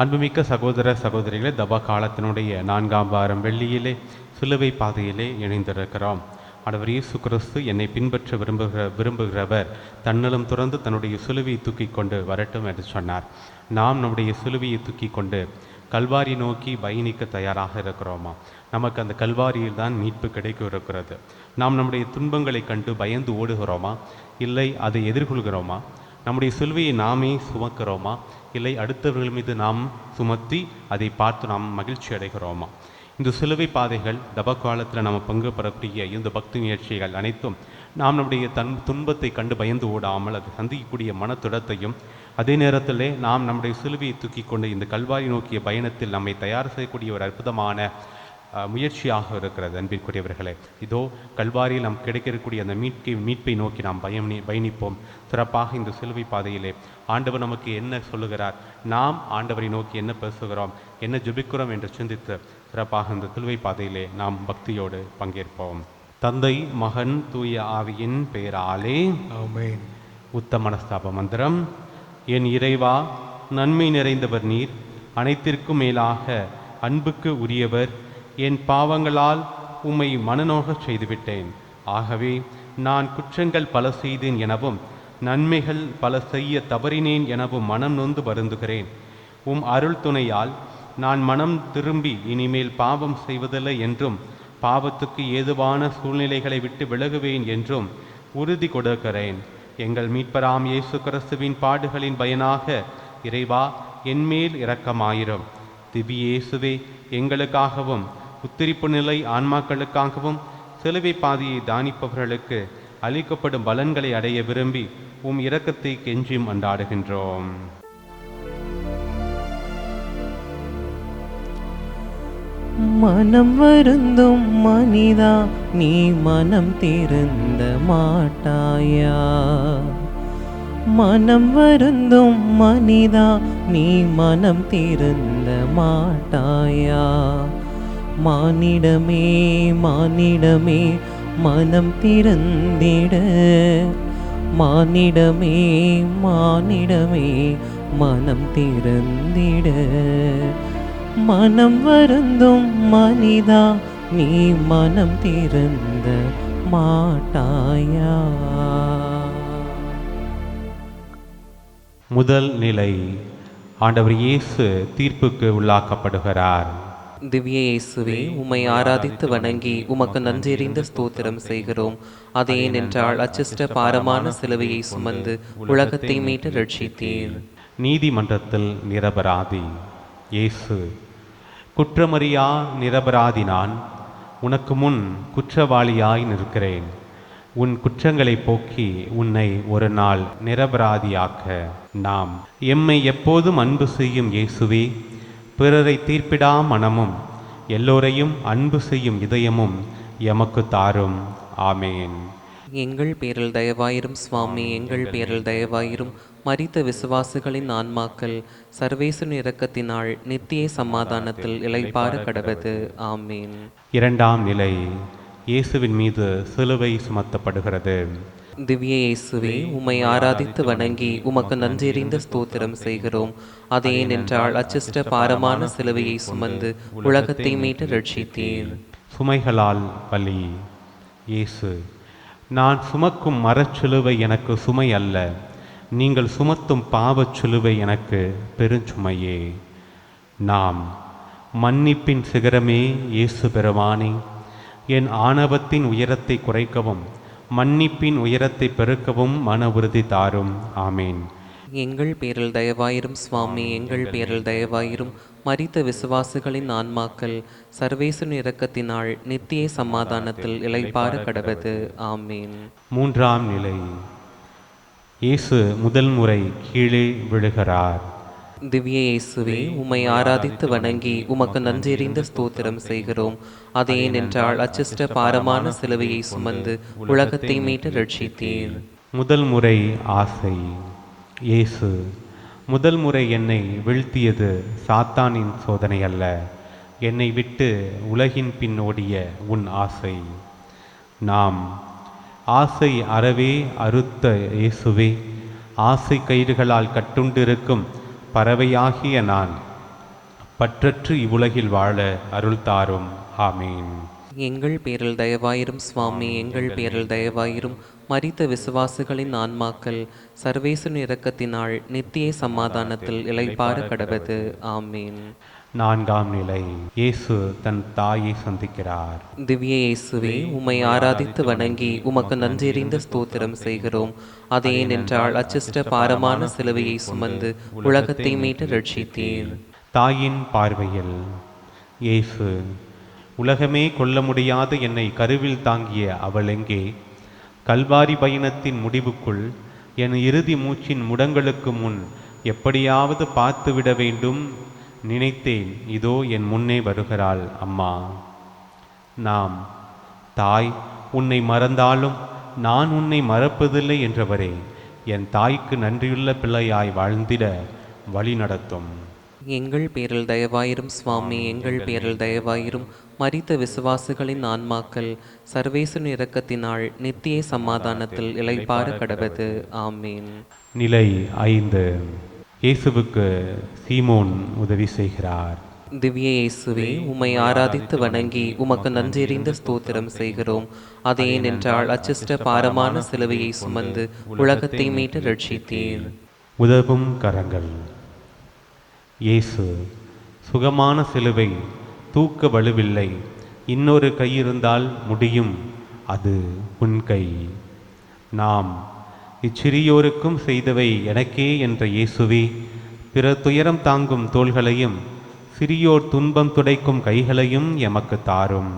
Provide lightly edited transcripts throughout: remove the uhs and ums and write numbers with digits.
அன்புமிக்க சகோதர சகோதரிகளே, தப காலத்தினுடைய 4ஆம் வாரம் வெள்ளியிலே சிலுவை பாதையிலே இணைந்திருக்கிறோம். ஆண்டவர் இயேசு கிறிஸ்து என்னை பின்பற்ற விரும்புகிறவர் தன்னலம் துறந்து தன்னுடைய சிலுவையை தூக்கி கொண்டு வரட்டும் என்று சொன்னார். நாம் நம்முடைய சிலுவையை தூக்கி கொண்டு கல்வாரி நோக்கி பயணிக்க தயாராக இருக்கிறோமா? நமக்கு அந்த கல்வாரியில் தான் மீட்பு கிடைக்க இருக்கிறது. நாம் நம்முடைய துன்பங்களை கண்டு பயந்து ஓடுகிறோமா? இல்லை அதை எதிர்கொள்கிறோமா? நம்முடைய சிலுவையை நாமே சுமக்கிறோமா? இல்லை அடுத்தவர்கள் மீது நாம் சுமத்தி அதை பார்த்து நாம் மகிழ்ச்சி அடைகிறோமா? இந்த சிலுவை பாதைகள் தப காலத்தில் நம்ம பங்கு பெறக்கூடிய இந்த பக்தி முயற்சிகள் அனைத்தும் நாம் நம்முடைய துன்பத்தை கண்டு பயந்து ஓடாமல் அது சந்திக்கக்கூடிய மனத்துடத்தையும், அதே நேரத்திலே நாம் நம்முடைய சிலுவையை தூக்கி கொண்டு இந்த கல்வாரி நோக்கிய பயணத்தில் நம்மை தயார் செய்யக்கூடிய ஒரு அற்புதமான முயற்சியாக இருக்கிறது. அன்பிற்குரியவர்களே, இதோ கல்வாரியில் நாம் கிடைக்கக்கூடிய அந்த மீட்பை நோக்கி நாம் பயணிப்போம். சிறப்பாக இந்த சிலுவை பாதையிலே ஆண்டவர் நமக்கு என்ன சொல்லுகிறார், நாம் ஆண்டவரை நோக்கி என்ன பேசுகிறோம், என்ன ஜெபிக்கிறோம் என்று சிந்தித்து சிறப்பாக இந்த சிலுவை பாதையிலே நாம் பக்தியோடு பங்கேற்போம். தந்தை, மகன், தூய ஆவியின் பெயராலே ஆமென். உத்தம மனஸ்தாப மந்திரம். என் இறைவா, நன்மை நிறைந்தவர் நீர், அனைத்திற்கும் மேலாக அன்புக்கு உரியவர். என் பாவங்களால் உம்மை மனநோகச் செய்துவிட்டேன். ஆகவே நான் குற்றங்கள் பல செய்தேன் எனவும் நன்மைகள் பல செய்ய தவறினேன் எனவும் மனம் நொந்து வருந்துகிறேன். உம் அருள் துணையால் நான் மனம் திரும்பி இனிமேல் பாவம் செய்வதில்லை என்றும் பாவத்துக்கு ஏதுவான சூழ்நிலைகளை விட்டு விலகுவேன் என்றும் உறுதி கொடுக்கிறேன். எங்கள் மீட்பராம் இயேசு கிறிஸ்துவின் பாடுகளின் பயனாக இறைவா, என்மேல் இரக்கமாயிரும். திவ்ய இயேசுவே, எங்களுக்காகவும் உத்திரிப்பு நிலை ஆன்மாக்களுக்காகவும் சிலுவை பாதையை தானிப்பவர்களுக்கு அளிக்கப்படும் பலன்களை அடைய விரும்பி உம் இரக்கத்தை கெஞ்சி மன்றாடுகின்றோம். மனம் வருந்தும் மனிதா, நீ மனம் திருந்த மாட்டாயா? மனம் வருந்தும் மனிதா, நீ மனம் திருந்த மாட்டாயா? மானிடமே மானிடமே மனம் திறந்திட, மானிடமே மானிடமே மனம் திறந்திட. மனம் வருந்தும் மனிதா, நீ மனம் திறந்த மாட்டாயா? முதல் நிலை. ஆண்டவர் இயேசு தீர்ப்புக்கு உள்ளாக்கப்படுகிறார். திவ்ய இயேசுவே, உம்மை ஆராதித்து வணங்கி உமக்கு நன்றெறிந்த ஸ்தோத்திரம் செய்கிறோம். அதே என்றால் அச்சிஷ்ட பாரமான சிலுவையை சுமந்து உலகத்தை மீட்டு ரட்சித்தீர். நீதிமன்றத்தில் நிரபராதி. இயேசு, குற்றமறியா நிரபராதி நான் உனக்கு முன் குற்றவாளியாய் நிற்கிறேன். உன் குற்றங்களை போக்கி உன்னை ஒரு நாள் நிரபராதியாக்க நாம் எம்மை எப்போதும் அன்பு செய்யும் இயேசுவே, பிறரை தீர்ப்பிடா மனமும் எல்லோரையும் அன்பு செய்யும் இதயமும் எமக்கு தாரும். ஆமேன். எங்கள் பேரில் தயவாயிரும் சுவாமி, எங்கள் பேரில் தயவாயிரும். மரித்த விசுவாசிகளின் ஆன்மாக்கள் சர்வேசு இரக்கத்தினால் நித்திய சமாதானத்தில் இளைப்பாற கடவது. ஆமேன். இரண்டாம் நிலை. இயேசுவின் மீது சிலுவை சுமத்தப்படுகிறது. திவ்ய இயேசுவே, உம்மை ஆராதித்து வணங்கி உமக்கு நன்றெறிந்த ஸ்தோத்திரம் செய்கிறோம். அதே என்றால் அச்சிஷ்ட பாரமான சிலுவையை சுமந்து உலகத்தை மீட்டு ரட்சித்தீர். சுமைகளால் பலி. இயேசு, நான் சுமக்கும் மரச்சிலுவை எனக்கு சுமை அல்ல, நீங்கள் சுமத்தும் பாவச் சிலுவை எனக்கு பெருஞ்சுமையே. நாம் மன்னிப்பின் சிகரமே இயேசு பெருமானே, என் ஆணவத்தின் உயரத்தை குறைக்கவும் மன்னிப்பின் உயரத்தை பெருக்கவும் மன உறுதி தாரும். ஆமேன். எங்கள் பேரில் தயவாயிரும் சுவாமி, எங்கள் பேரில் தயவாயிரும். மரித்த விசுவாசிகளின் ஆன்மாக்கள் சர்வேசு இரக்கத்தினால் நித்திய சமாதானத்தில் இளைப்பாற கடவது. ஆமேன். மூன்றாம் நிலை. இயேசு முதல் முறை கீழே விழுகிறார். திவ்ய இயேசுவே, உம்மை ஆராதித்து வணங்கி உமக்கு நன்றெறிந்த ஸ்தோத்திரம் செய்கிறோம். அதே என்றால் அச்சிஷ்ட பாரமான சிலுவையை சுமந்து உலகத்தை மீட்டு ரட்சித்தீர். முதல் முறை ஆசை. இயேசு, முதல் முறை என்னை வீழ்த்தியது சாத்தானின் சோதனை அல்ல, என்னை விட்டு உலகின் பின் ஓடிய உன் ஆசை. நாம் ஆசை அறவே அறுத்த இயேசுவே, ஆசை கயிறுகளால் கட்டுண்டிருக்கும் பறவையாகிய நான் பற்றற்று இவ்வுலகில் வாழ அருள் தாரும். ஆமீன். எங்கள் பேரில் தயவாயிரும் சுவாமி, எங்கள் பேரில் தயவாயிரும். மரித்த விசுவாசிகளின் ஆன்மாக்கள் சர்வேசுவின் இரக்கத்தினால் நித்திய சமாதானத்தில் இளைப்பாற கடவது. ஆமீன். நான்காம் நிலை. இயேசு தன் தாயை சந்திக்கிறார். திவ்ய இயேசுவே, உம்மை ஆராதித்து வணங்கி உமக்கு நன்றெறிந்த ஸ்தோத்திரம் செய்கிறோம். அது ஏனென்றால் அச்சிஷ்ட பாரமான சிலுவையை சுமந்து உலகத்தை மீட்டு ரட்சித்தீர். தாயின் பார்வையில் இயேசு, உலகமே கொள்ள முடியாத என்னை கருவில் தாங்கிய அவள் எங்கே? கல்வாரி பயணத்தின் முடிவுக்குள் என் இறுதி மூச்சின் முடங்களுக்கு முன் எப்படியாவது பார்த்துவிட வேண்டும் நினைத்தேன். இதோ என் முன்னே வருகிறாள் அம்மா. நாம் தாய் உன்னை மறந்தாலும் நான் உன்னை மறப்பதில்லை என்றவரே, என் தாய்க்கு நன்றியுள்ள பிள்ளையாய் வாழ்ந்திட வழி நடத்தும். எங்கள் பேரில் தயவாயிரும் சுவாமி, எங்கள் பேரில் தயவாயிரும். மரித்த விசுவாசிகளின் ஆன்மாக்கள் சர்வேசுவின் இரக்கத்தினால் நித்திய சமாதானத்தில் இளைப்பாற கடவது. ஆமீன். நிலை 5. இயேசுவுக்கு சீமோன் உதவி செய்கிறார். திவ்ய இயேசுவே, உம்மை ஆராதித்து வணங்கி உமக்கு நன்றெறிந்த ஸ்தோத்திரம் செய்கிறோம். அது ஏனென்றால் அச்சிஷ்ட பாரமான சிலுவையை சுமந்து உலகத்தை மீட்டு ரட்சித்தீர். உதவும் கரங்கள். இயேசு, சுகமான சிலுவை தூக்க வலுவில்லை, இன்னொரு கை இருந்தால் முடியும், அது உன் கை. நாம் இச்சிறியோருக்கும் செய்தவை எனக்கே என்ற இயேசுவே, பிற துயரம் தாங்கும் தோள்களையும் சிறியோர் துன்பம் துடைக்கும் கைகளையும் எமக்கு தாரும்.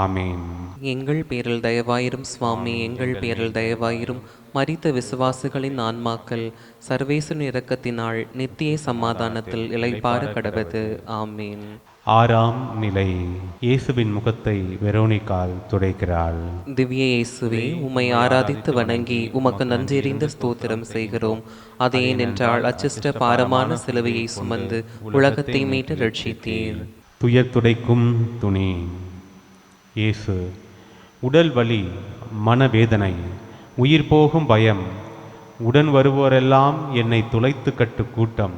ஆமேன். எங்கள் பேரில் தயவாயிரும் சுவாமி, எங்கள் பேரில் தயவாயிரும். மரித்த விசுவாசிகளின் ஆன்மாக்கள் சர்வேசுவின் இரக்கத்தினால் நித்திய சமாதானத்தில் இளைப்பாற கடவது. ஆமீன். ஆறாம் நிலை. இயேசுவின் முகத்தை வெரோனிகால் துடைக்கிறாள். திவ்ய இயேசுவே, உம்மை ஆராதித்து வணங்கி உமக்கு நன்றெறிந்த ஸ்தோத்திரம் செய்கிறோம். அது ஏனென்றால் அச்சிஷ்ட பாரமான சிலுவையை சுமந்து உலகத்தை மீட்டு ரட்சித்தீர். துயர் துடைக்கும் துணி. இயேசு, உடல் வலி, மனவேதனை, உயிர் போகும் பயம், உடன் வருவோரெல்லாம் என்னை துளைத்து கட்டு கூட்டம்.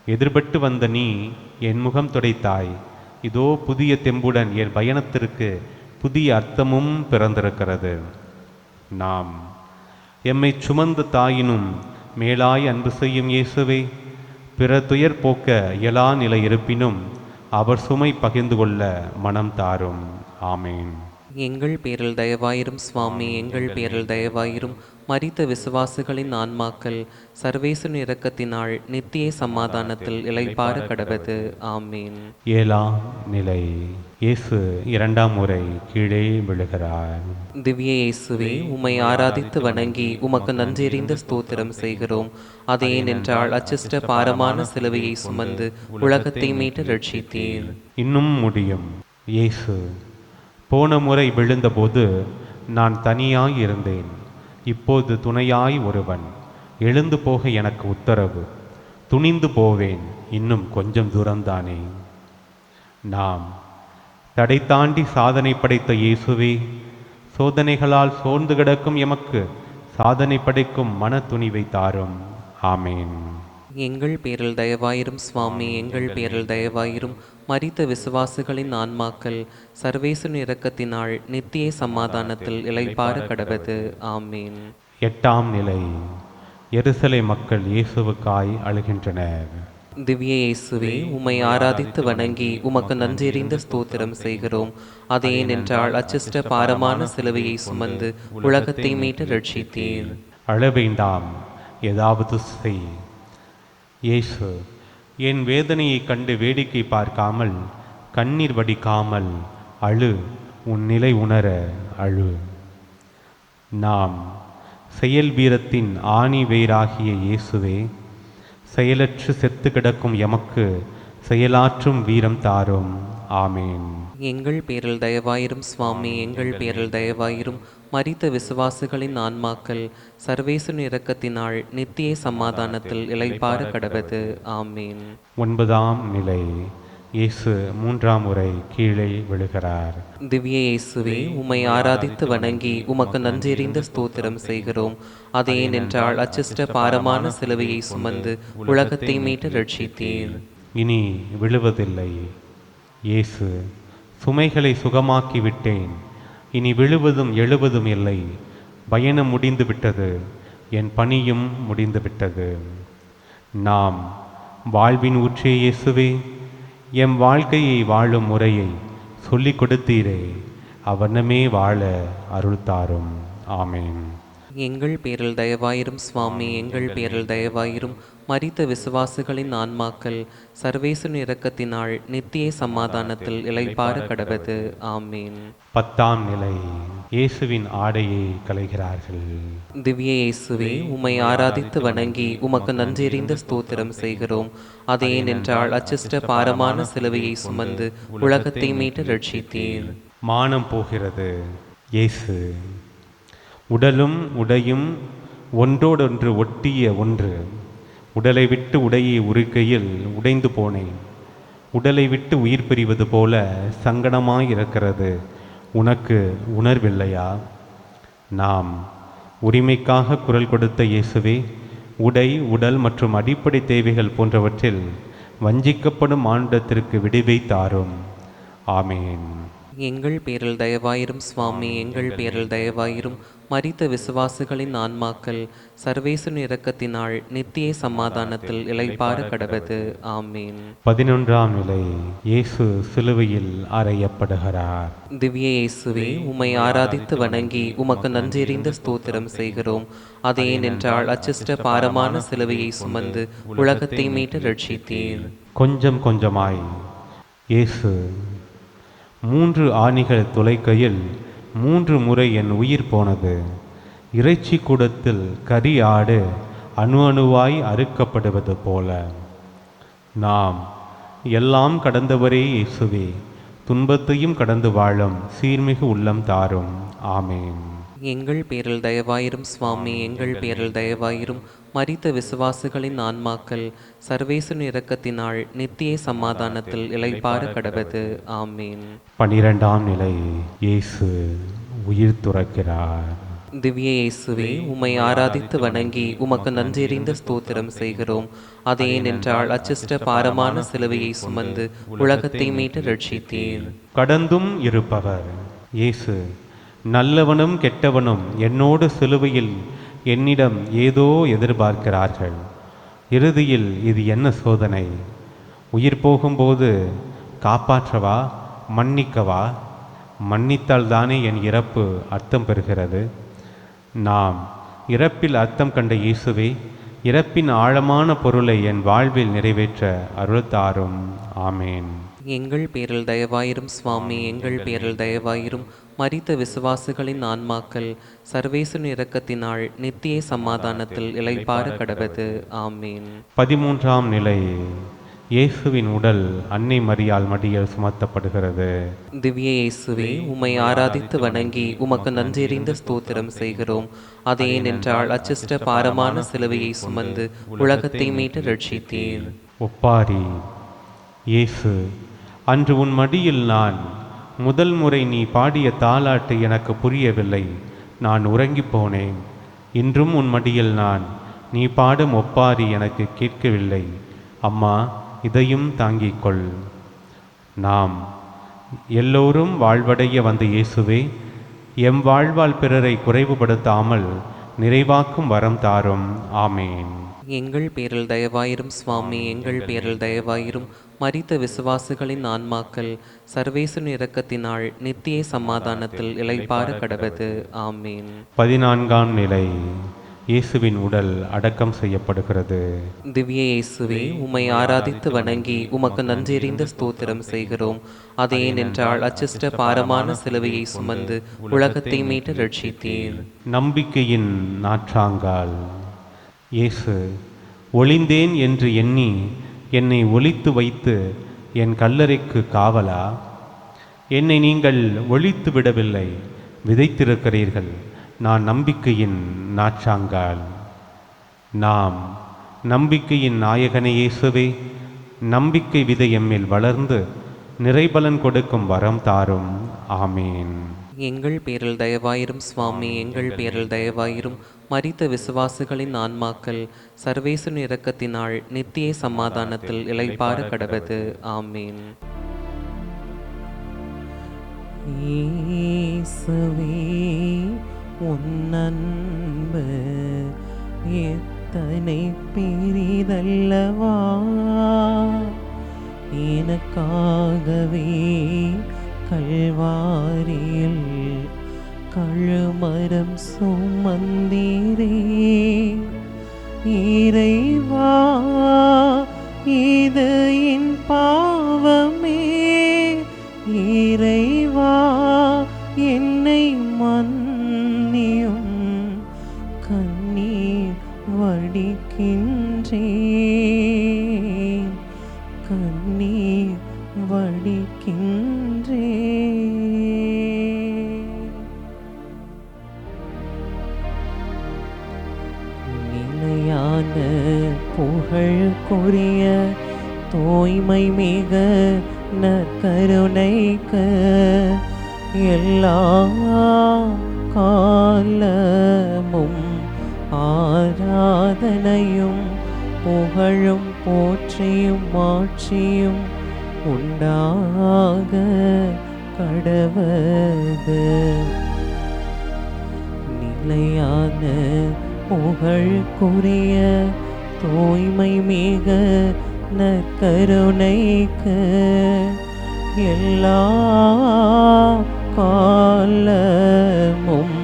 எதிர்பட்டு வந்த நீ என் முகம் துடைத்தாய். இதோ புதிய தெம்புடன் என் பயணத்திற்கு புதிய அர்த்தமும் பிறந்திருக்கிறது. நாம் எம்மை சுமந்த தாயினும் மேலாய் அன்பு செய்யும் இயேசுவே, பிற துயர் போக்க இயலா நிலை இருப்பினும் அவர் சுமை பகிர்ந்து கொள்ள மனம் தாரும். ஆமேன். எங்கள் பேரில் தயவாயிரும் சுவாமி, எங்கள் பேரில் தயவாயிரும். மரித்த விசுவாசிகளின் ஆன்மாக்கள் சர்வேசுவின் இரக்கத்தினால் நித்திய சமாதானத்தில் இளைப்பாற கடவது. ஆமீன். ஏழாம் நிலை. இயேசு இரண்டாம் முறை கீழே விழுகிறார். திவ்ய இயேசுவே, உம்மை ஆராதித்து வணங்கி உமக்கு நன்றெறிந்த ஸ்தோத்திரம் செய்கிறோம். அது ஏனென்றால் அச்சிஷ்ட பாரமான சிலுவையை சுமந்து உலகத்தை மீட்டு ரட்சித்தீர். இன்னும் முடியும். இயேசு, போன முறை விழுந்தபோது நான் தனியாய் இருந்தேன், இப்போது துணையாய் ஒருவன். எழுந்து போக எனக்கு உத்தரவு. துணிந்து போவேன், இன்னும் கொஞ்சம் தூரம்தானே. நாம் தடை தாண்டி சாதனை படைத்த இயேசுவே, சோதனைகளால் சோர்ந்து கிடக்கும் எமக்கு சாதனை படைக்கும் மன துணிவை தாரும். ஆமேன். எங்கள் பேரில் தயவாயிரும் சுவாமி, எங்கள் பேரில் தயவாயிரும். மரித்த விசுவாசிகளின் ஆன்மாக்கள் சர்வேசுவின் இரக்கத்தினால் நித்திய சமாதானத்தில் இளைப்பாற கடவது. ஆமீன். எட்டாம் நிலை. எருசலேம் மக்கள் இயேசுவுக்காய் அழுகின்றனர். திவ்ய இயேசுவே, உம்மை ஆராதித்து வணங்கி உமக்கு நன்றெறிந்த ஸ்தோத்திரம் செய்கிறோம். அது ஏனென்றால் அச்சிஷ்ட பாரமான சிலுவையை சுமந்து உலகத்தை மீட்டு ரட்சித்தீர். அழ வேண்டாம், ஏதாவது செய். இயேசு, என் வேதனையை கண்டு வேடிக்கை பார்க்காமல், கண்ணீர் வடிக்காமல் அழு. உன் நிலை உணர அழு. நாம் செயல் வீரத்தின் ஆணி வேராகிய இயேசுவே, செயலற்று செத்து கிடக்கும் எமக்கு செயலாற்றும் வீரம் தாரும். ஆமேன். எங்கள் பேரில் தயவாயிரும் சுவாமி, எங்கள் பேரில் தயவாயிரும். மரித்த விசுவாசிகளின் ஆன்மாக்கள் சர்வேசுவின் இரக்கத்தினால் நித்திய சமாதானத்தில் இளைப்பாற கடவது. ஆமீன். ஒன்பதாம் நிலை. இயேசு மூன்றாம் முறை கீழே விழுகிறார். திவ்ய இயேசுவே, உம்மை ஆராதித்து வணங்கி உமக்கு நன்றெறிந்த ஸ்தோத்திரம் செய்கிறோம். அது ஏனென்றால் அச்சிஷ்ட பாரமான சிலுவையை சுமந்து உலகத்தை மீட்டு ரட்சித்தீர். இனி விழுவதில்லை. இயேசு, சுமைகளை சுகமாக்கி விட்டேன், இனி விழுவதும் எழுவதும் இல்லை. பயணம் முடிந்து விட்டது, என் பணியும் முடிந்து விட்டது. நாம் வாழ்வின் ஊற்றே இயேசுவே, எம் வாழ்க்கையை வாழும் முறையை சொல்லிக் கொடுத்தீரே, அவ்வண்ணமே வாழ அருள் தாரும். ஆமென். எங்கள் பேரில் தயவாயிரும் சுவாமி, எங்கள் பேரில் தயவாயிரும். மரித்த விசுவாசிகளின் ஆன்மாக்கள் சர்வேசுவின் இரக்கத்தினால் நித்திய சமாதானத்தில் இளைப்பாற கடவது. ஆமீன். 10ஆம் நிலை. இயேசுவின் ஆடையை களைகிறார்கள். திவ்ய இயேசுவே, உம்மை ஆராதித்து வணங்கி உமக்கு நன்றெறிந்த ஸ்தோத்திரம் செய்கிறோம். அது ஏனென்றால் அச்சிஷ்ட பாரமான சிலுவையை சுமந்து உலகத்தை மீட்டு ரட்சித்தீர். மானம் போகிறது. இயேசு, உடலும் உடையும் ஒன்றோடொன்று ஒட்டிய ஒன்று. உடலை விட்டு உடையை உருக்கையில் உடைந்து போனேன். உடலை விட்டு உயிர் பிரிவது போல சங்கடமாயிருக்கிறது. உனக்கு உணர்வில்லையா? நாம் உரிமைக்காக குரல் கொடுத்த இயேசுவே, உடை, உடல் மற்றும் அடிப்படை தேவைகள் போன்றவற்றில் வஞ்சிக்கப்படும் மானுடத்திற்கு விடுவை தாரும். ஆமேன். எங்கள் பேரில் தயவாயிரும் சுவாமி, எங்கள் பேரில் தயவாயிரும். மரித்த விசுவாசிகளின் ஆன்மாக்கள் சர்வேசுவின் இரக்கத்தினால் நித்திய சமாதானத்தில் இளைப்பாற கடவது. ஆமீன். 11ஆம் நிலை. இயேசு சிலுவையில் அறையப்படுகிறார். திவ்ய இயேசுவே, உம்மை ஆராதித்து வணங்கி உமக்கு நன்றெறிந்த ஸ்தோத்திரம் செய்கிறோம். அது ஏனென்றால் அச்சிஷ்ட பாரமான சிலுவையை சுமந்து உலகத்தை மீட்டு ரட்சித்தீர். கொஞ்சம் கொஞ்சமாய் இயேசு 3 ஆணிகள் துளைக்கையில் 3 முறை என் உயிர் போனது. இறைச்சி கூடத்தில் கரி ஆடு அணு அணுவாய் அறுக்கப்படுவது போல நாம் எல்லாம் கடந்தவரே இயேசுவே, துன்பத்தையும் கடந்து வாழும் சீர்மிகு உள்ளம் தாரும். ஆமேன். எங்கள் பேரில் தயவாயிரும் சுவாமி, எங்கள் பேரில் தயவாயிரும். மரித்த விசுவாசிகளின் ஆன்மாக்கள் சர்வேசுவின் இரக்கத்தினால் நித்திய சமாதானத்தில் இளைப்பாற கடவது. ஆமீன். 12ஆம் நிலை. இயேசு உயிர் துறக்கிறார். திவ்ய இயேசுவே, உம்மை ஆராதித்து வணங்கி உமக்கு நன்றெறிந்த ஸ்தோத்திரம் செய்கிறோம். அது ஏனென்றால் அச்சிஷ்ட பாரமான சிலுவையை சுமந்து உலகத்தை மீட்டு ரட்சித்தீர். கடந்தும் இருப்பவர் இயேசு, நல்லவனும் கெட்டவனும் என்னோடு சிலுவையில் என்னிடம் ஏதோ எதிர்பார்க்கிறார்கள். இறுதியில் இது என்ன சோதனை? உயிர் போகும்போது காப்பாற்றவா, மன்னிக்கவா? மன்னித்தால் தானே என் இறப்பு அர்த்தம் பெறுகிறது. நாம் இறப்பில் அர்த்தம் கண்ட இயேசுவே, இறப்பின் ஆழமான பொருளை என் வாழ்வில் நிறைவேற்ற அருள் தாரும். ஆமேன். எங்கள் பேரில் தயவாயிரும் சுவாமி, எங்கள் பேரில் தயவாயிரும். மரித்த விசுவாசிகளின் ஆன்மாக்கள் சர்வேசுவின் இரக்கத்தினால் நித்திய சமாதானத்தில் இளைப்பாற கடவது. ஆமீன். 13ஆம் நிலை. இயேசுவின் உடல் அன்னை மரியாள் மடியில் சுமத்தப்படுகிறது. திவ்ய இயேசுவே, உம்மை ஆராதித்து வணங்கி உமக்கு நன்றெறிந்த ஸ்தோத்திரம் செய்கிறோம். அது ஏனென்றால் அச்சிஷ்ட பாரமான சிலுவையை சுமந்து உலகத்தை மீட்டு ரட்சித்தீர். ஒப்பாரி. இயேசு, அன்று உன் மடியில் நான் முதல் முறை நீ பாடிய தாலாட்டு எனக்கு புரியவில்லை. நான் உறங்கிப் போனேன். இன்றும் உன் மடியில் நான் நீ பாடும் ஒப்பாரி எனக்கு கேட்கவில்லை. அம்மா, இதையும் தாங்கிக் கொள். நாம் எல்லோரும் வாழ்வடைய வந்த இயேசுவே, எம் வாழ்வால் பிறரை குறைவுபடுத்தாமல் நிறைவாக்கும் வரம் தாரும். ஆமேன். எங்கள் பேரில் தயவாயிரும் சுவாமி, எங்கள் பேரில் தயவாயிரும். மரித்த விசுவாசிகளின் ஆன்மாக்கள் சர்வேசுவின் இரக்கத்தினால் நித்திய சமாதானத்தில் இளைப்பாற கடவது. ஆமீன். 14ஆம் நிலை. இயேசுவின் உடல் அடக்கம் செய்யப்படுகிறது. திவ்ய இயேசுவே, உம்மை ஆராதித்து வணங்கி உமக்கு நன்றெறிந்த ஸ்தோத்திரம் செய்கிறோம். அது ஏனென்றால் அச்சிஷ்ட பாரமான சிலுவையை சுமந்து உலகத்தை மீட்டு ரட்சித்தீர். நம்பிக்கையின் நாற்றாங்கால். இயேசு, ஒளிந்தேன் என்று எண்ணி என்னை ஒளித்து வைத்து என் கல்லறைக்கு காவலா? என்னை நீங்கள் ஒளித்து விடவில்லை, விதைத்திருக்கிறீர்கள். நான் நம்பிக்கையின் நாற்றாங்கால். நாம் நம்பிக்கையின் நாயகனே இயேசுவே, நம்பிக்கை விதை எம்மில் வளர்ந்து நிறைபலன் கொடுக்கும் வரம் தாரும். ஆமேன். எங்கள் பேரில் தயவாயிரும் சுவாமி, எங்கள் பேரில் தயவாயிரும். மரித்த விசுவாசிகளின் ஆன்மாக்கள் சர்வேசன் இரக்கத்தினால் நித்திய சமாதானத்தில் இளைப்பாற கடவது. ஆமீன். இயேசுவே, உன் அன்பு எத்தனை பெரிதல்லவா, எனக்காகவே கல்வாரியில் கழுமரம் சுமந்தீரே. இறைவா, இது என் பாவமே, இறைவா என்னை மன்னியும். கண்ணீர் வடிக்கின்றேன், கண்ணீர் வடிக்கின்றேன். நிலையான புகழுக்குரிய தூய்மை மிக நற்கருணைக்கு எல்லா காலமும் ஆராதனையும் புகழும் போற்றியும் ஆட்சியும் உண்டாக கடவது. நிலையான புகழுக்குரிய தூய்மை மிக நற்கருணைக்கு எல்லா காலமும்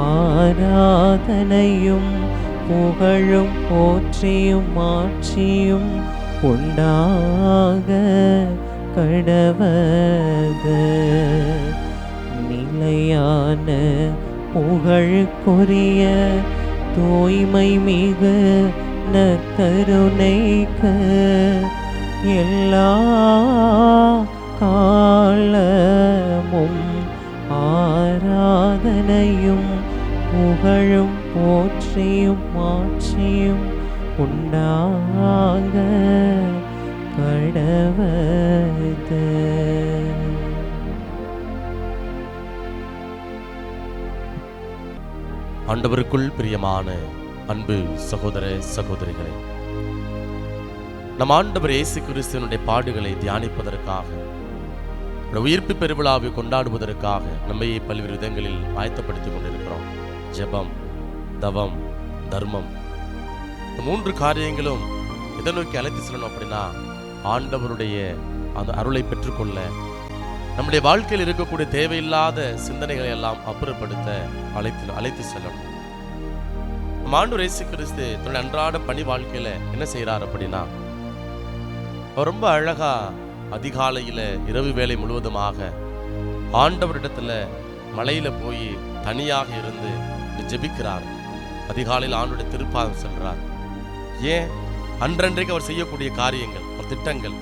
ஆராதனையும் புகழும் போற்றியும் ஆட்சியும் உண்டாக கடவது. நிலையான புகழுக்குரிய தூய்மை மிகு நற்கருணைக்கு எல்லா காலமும் ஆராதனையும் புகழும் போற்றியும் ஆட்சியும் உண்டாக கடவது. ஆண்டவருக்குள் பிரியமான அன்பு சகோதர சகோதரிகளே, நம் ஆண்டவர் இயேசு கிறிஸ்துவினுடைய பாடுகளை தியானிப்பதற்காக, உயிர்ப்பு பெருவிழாவை கொண்டாடுவதற்காக நம்மையே பல்வேறு விதங்களில் ஆயத்தப்படுத்திக் கொண்டிருக்கிறோம். ஜெபம், தவம், தர்மம், இந்த 3 காரியங்களும் எதை நோக்கி அழைத்து செல்லணும் அப்படின்னா, ஆண்டவருடைய அந்த அருளை பெற்றுக்கொள்ள, நம்முடைய வாழ்க்கையில் இருக்கக்கூடிய தேவையில்லாத சிந்தனைகளை எல்லாம் அப்புறப்படுத்த அழைத்து செல்லணும். நம்ம ஆண்டவர் இயேசு கிறிஸ்து தன்னுடைய அன்றாட பணி வாழ்க்கையில என்ன செய்யறார் அப்படின்னா, அவர் ரொம்ப அழகா அதிகாலையில இரவு வேலை முழுவதுமாக ஆண்டவரிடத்துல மலையில போய் தனியாக இருந்து ஜெபிக்கிறார். அதிகாலையில் ஆண்டவருடைய திருப்பாதம் செல்றார். ஏன்? அன்றன்றைக்கு அவர் செய்யக்கூடிய காரியங்கள், அவர் திட்டங்கள்,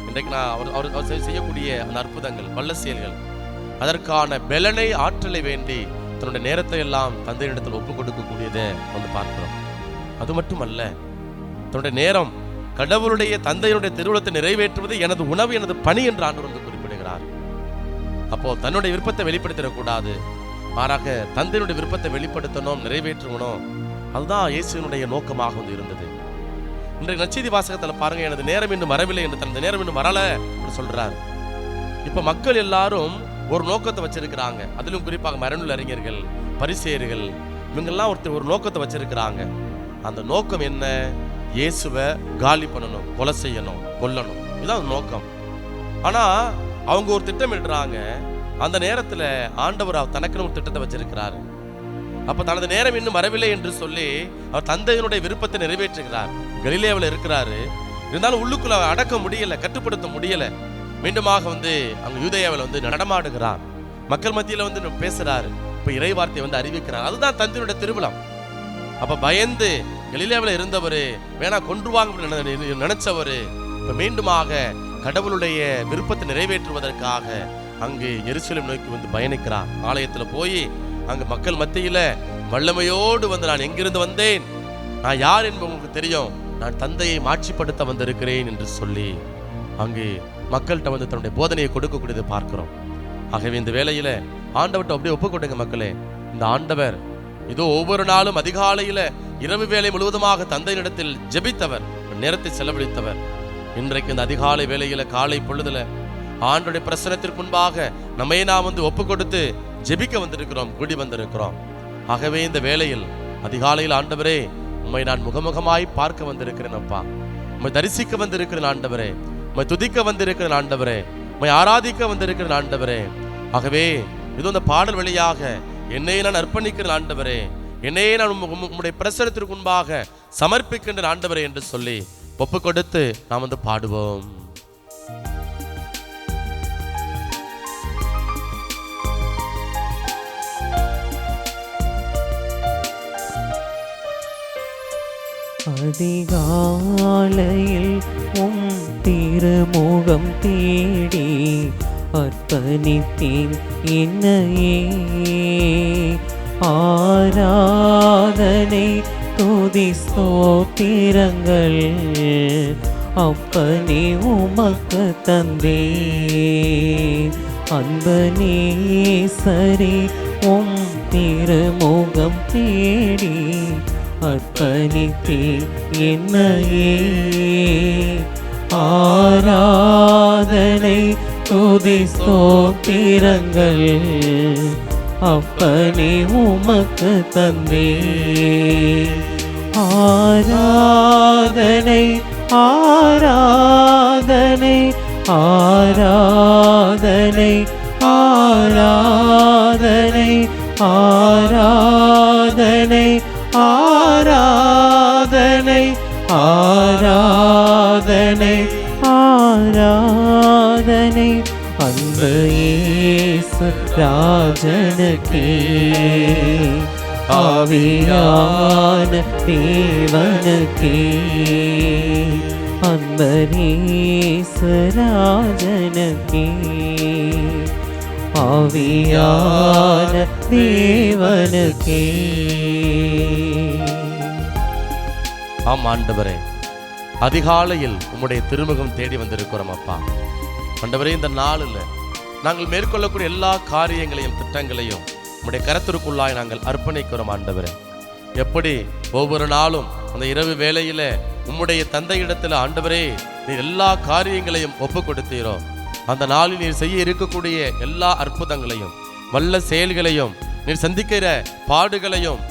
இன்றைக்கு நான் அவர் செய்யக்கூடிய அந்த அற்புதங்கள், வல்ல செயல்கள், அதற்கான பலனை, ஆற்றலை வேண்டி தன்னுடைய நேரத்தை எல்லாம் தந்தையிடத்தில் ஒப்புக் கொடுக்கக்கூடியதை வந்து பார்க்கிறோம். அது மட்டுமல்ல, தன்னுடைய நேரம் கடவுளுடைய தந்தையினுடைய திருவுளத்தை நிறைவேற்றுவது எனது உணவு, எனது பணி என்று ஆண்டவர் வந்து குறிப்பிடுகிறார். அப்போ தன்னுடைய விருப்பத்தை வெளிப்படுத்திடக்கூடாது, மாறாக தந்தையினுடைய விருப்பத்தை வெளிப்படுத்தணும், நிறைவேற்றணும். அதுதான் இயேசுவினுடைய நோக்கமாக வந்து இருந்தது. இன்றைக்கு நற்செய்தி வாசகத்தில் பாருங்க, எனது நேரம் இன்னும் வரவில்லை என்று, தனது நேரம் இன்னும் வரல என்று சொல்றார். இப்ப மக்கள் எல்லாரும் ஒரு நோக்கத்தை வச்சிருக்கிறாங்க. அதிலும் குறிப்பாக மறைநூல் அறிஞர்கள், பரிசேயர்கள், இவங்கெல்லாம் ஒரு நோக்கத்தை வச்சிருக்கிறாங்க. அந்த நோக்கம் என்ன? இயேசுவை காலி பண்ணணும், கொலை செய்யணும், கொல்லணும். இதுதான் நோக்கம். ஆனா அவங்க ஒரு திட்டமிடுறாங்க. அந்த நேரத்துல ஆண்டவர் தனக்குன்னு ஒரு திட்டத்தை வச்சிருக்கிறாரு. அப்ப தனது நேரம் இன்னும் வரவில்லை என்று சொல்லி அவர் தந்தையினுடைய விருப்பத்தை நிறைவேற்றுகிறார். கலிலேயாவில் இருக்கிறாரு, இருந்தாலும் உள்ளுக்குள்ள அடக்க முடியல, கட்டுப்படுத்த முடியல. மீண்டுமாக வந்து அங்க யூதேயாவில் வந்து நடமாடுகிறார். மக்கள் மத்தியில வந்து பேசுறாரு. இப்ப இறை வார்த்தையை வந்து அறிவிக்கிறார். அதுதான் தந்தையினுடைய திருவிழம். அப்ப பயந்து கலிலேயாவில் இருந்தவரு, வேணா கொன்றுவாங்க நினைச்சவரு, இப்ப மீண்டுமாக கடவுளுடைய விருப்பத்தை நிறைவேற்றுவதற்காக அங்கு எருசலேம் நோக்கி வந்து பயணிக்கிறார். ஆலயத்துல போய் அங்க மக்கள் மத்தியில வல்லமையோடு வந்து, நான் எங்கிருந்து வந்தேன், நான் யார் என்பது உங்களுக்கு தெரியும், நான் தந்தையை மாட்சிப்படுத்த வந்திருக்கிறேன் என்று சொல்லி அங்கு மக்கள்கிட்ட வந்து தன்னுடைய போதனையை கொடுக்கக்கூடியதை பார்க்கிறோம். ஆகவே இந்த வேளையில ஆண்டவர்கிட்ட அப்படியே ஒப்பு கொடுங்க மக்களே. இந்த ஆண்டவர் இதோ ஒவ்வொரு நாளும் அதிகாலையில இரவு வேளை முழுவதுமாக தந்தையிடத்தில் ஜெபித்தவர், நேரத்தை செலவழித்தவர். இன்றைக்கு இந்த அதிகாலை வேளையில காலை பொழுதுல ஆண்டவருடைய பிரசனத்திற்கு முன்பாக நம்மை நாம் ஒப்பு கொடுத்து ஜெபிக்க வந்திருக்கிறோம், கூடி வந்திருக்கிறோம். ஆகவே இந்த வேளையில் அதிகாலையில் ஆண்டவரே உம்மை நான் முகமுகமாய் பார்க்க வந்திருக்கிறேன் அப்பா, உம்மை தரிசிக்க வந்திருக்கிறேன் ஆண்டவரே, உம்மை துதிக்க வந்திருக்கிறேன் ஆண்டவரே, உம்மை ஆராதிக்க வந்திருக்கிறேன் ஆண்டவரே. ஆகவே இது இந்த பாடல் வழியாக என்னை நான் அர்ப்பணிக்கிறேன் ஆண்டவரே, என்னையே நான் உம்முடைய பிரசனத்திற்கு முன்பாக சமர்ப்பிக்கின்ற ஆண்டவரே என்று சொல்லி ஒப்பு கொடுத்து நாம் பாடுவோம். அதிகாலையில் உம் திருமுகம் தேடி அர்ப்பணித்தேன் என்னையே, ஆராதனை துதி ஸ்தோத்திரங்கள் அப்பனே உமக்கு தந்தேன். அன்பனே சரி உம் திருமுகம் தேடி அர்ப்பணித்தேன் என்னையே, ஆராதனை துதி ஸ்தோத்திரங்கள் அப்பனே உமக்கு தந்தேன். ஆராதனை ஆராதனை ஆராதனை ஆராதனை ஆராதனை ஆராதனை ஆராதனை ஆராதனை அன்பு இயேசு ராஜனுக்கே, ஆவியான தேவனுக்கே, அன்பு இயேசு ராஜனுக்கே, ஆவியான தேவனுக்கே. ஆம் ஆண்டவரே, அதிகாலையில் உம்முடைய திருமுகம் தேடி வந்திருக்கிறோம் அப்பா. ஆண்டவரே, இந்த நாளில் நாங்கள் மேற்கொள்ளக்கூடிய எல்லா காரியங்களையும் திட்டங்களையும் உம்முடைய கரத்திற்குள்ளாய் நாங்கள் அர்ப்பணிக்கிறோம் ஆண்டவரே. எப்படி ஒவ்வொரு நாளும் அந்த இரவு வேளையில உம்முடைய தந்தையிடத்தில் ஆண்டவரே நீர் எல்லா காரியங்களையும் ஒப்பு கொடுத்தீரோ, அந்த நாளில் நீர் செய்ய இருக்கக்கூடிய எல்லா அற்புதங்களையும் வல்ல செயல்களையும் நீர் சந்திக்கிற பாடுகளையும்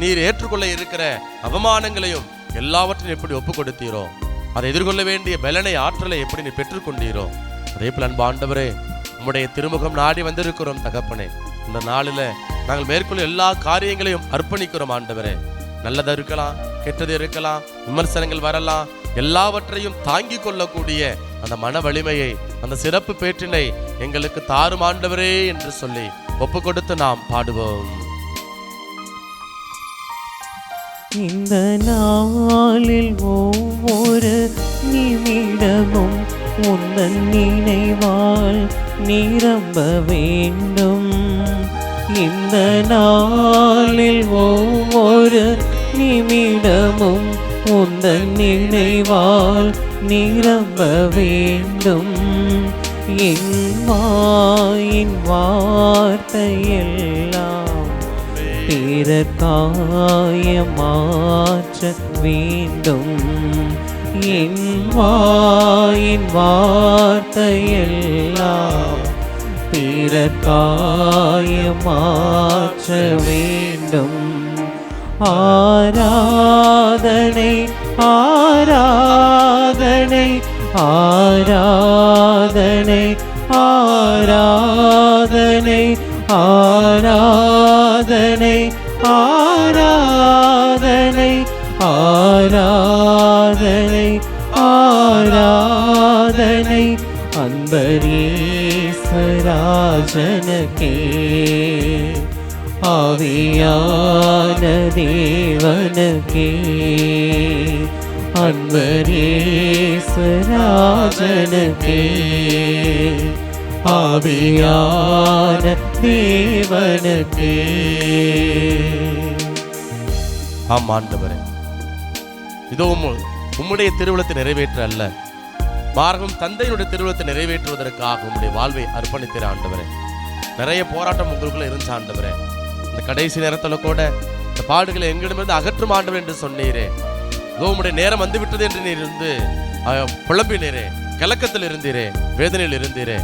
நீர் ஏற்றுக்கொள்ள இருக்கிற அவமானங்களையும் எல்லாவற்றையும் எப்படி ஒப்பு கொடுத்தீரோ, அதை எதிர்கொள்ள வேண்டிய பலனை ஆற்றலை எப்படி நீ பெற்றுக்கொண்டீரோ, அதே போல அன்பு ஆண்டவரே உம்முடைய திருமுகம் நாடி வந்திருக்கிறோம் தகப்பனே. இந்த நாளில் நாங்கள் மேற்கொள்ள எல்லா காரியங்களையும் அர்ப்பணிக்கிறோம் ஆண்டவரே. நல்லது இருக்கலாம், கெட்டது இருக்கலாம், விமர்சனங்கள் வரலாம், எல்லாவற்றையும் தாங்கிக் கொள்ளக்கூடிய அந்த மன வலிமையை, அந்த சிறப்பு பேற்றினை எங்களுக்கு தாரும் ஆண்டவரே என்று சொல்லி ஒப்பு கொடுத்து நாம் பாடுவோம். இந்த நாளில் ஒவ்வொரு நிமிடமும் உந்தன் நினைவால் நிரம்ப வேண்டும். இந்த நாளில் ஒவ்வொரு நிமிடமும் உந்தன் நினைவால் நிரம்ப வேண்டும். என் வாயின் வார்த்தையெல்லாம் பிறர்காயம் மாற்ற வேண்டும். என் வாயின் வார்த்தையெல்லாம் பிறர்காயம் மாற்ற வேண்டும். ஆராதனை ஆராதனை ஆராதனை ஆராதனை ஆராதனை ஆராதனை ஆராதனை ஆராதனை அன்பரீஸ்வராஜனுக்கே, ஆவியான தேவனுக்கே, அன்பரீஸ்வராஜனுக்கே, ஆவியான தேவனுக்கே. ஆம் ஆண்டவரே, இதோ உம்முடைய திருவுளத்தை நிறைவேற்ற அல்ல, மார்க்கம் தந்தையினுடைய திருவுளத்தை நிறைவேற்றுவதற்காக உம்முடைய வாழ்வை அர்ப்பணித்திர ஆண்டவரே. நிறைய போராட்டம் உங்களுக்குள்ள இருந்துச்சு ஆண்டவரே. இந்த கடைசி நேரத்துல கூட இந்த பாடுகளை எங்களிடமிருந்து அகற்றும் ஆண்டவர் என்று சொன்னீரே. இதோ உம்முடைய நேரம் வந்து விட்டது என்று நீர் இருந்து புலம்பினீரே, கலக்கத்தில் இருந்தீரே, வேதனையில் இருந்தீரே.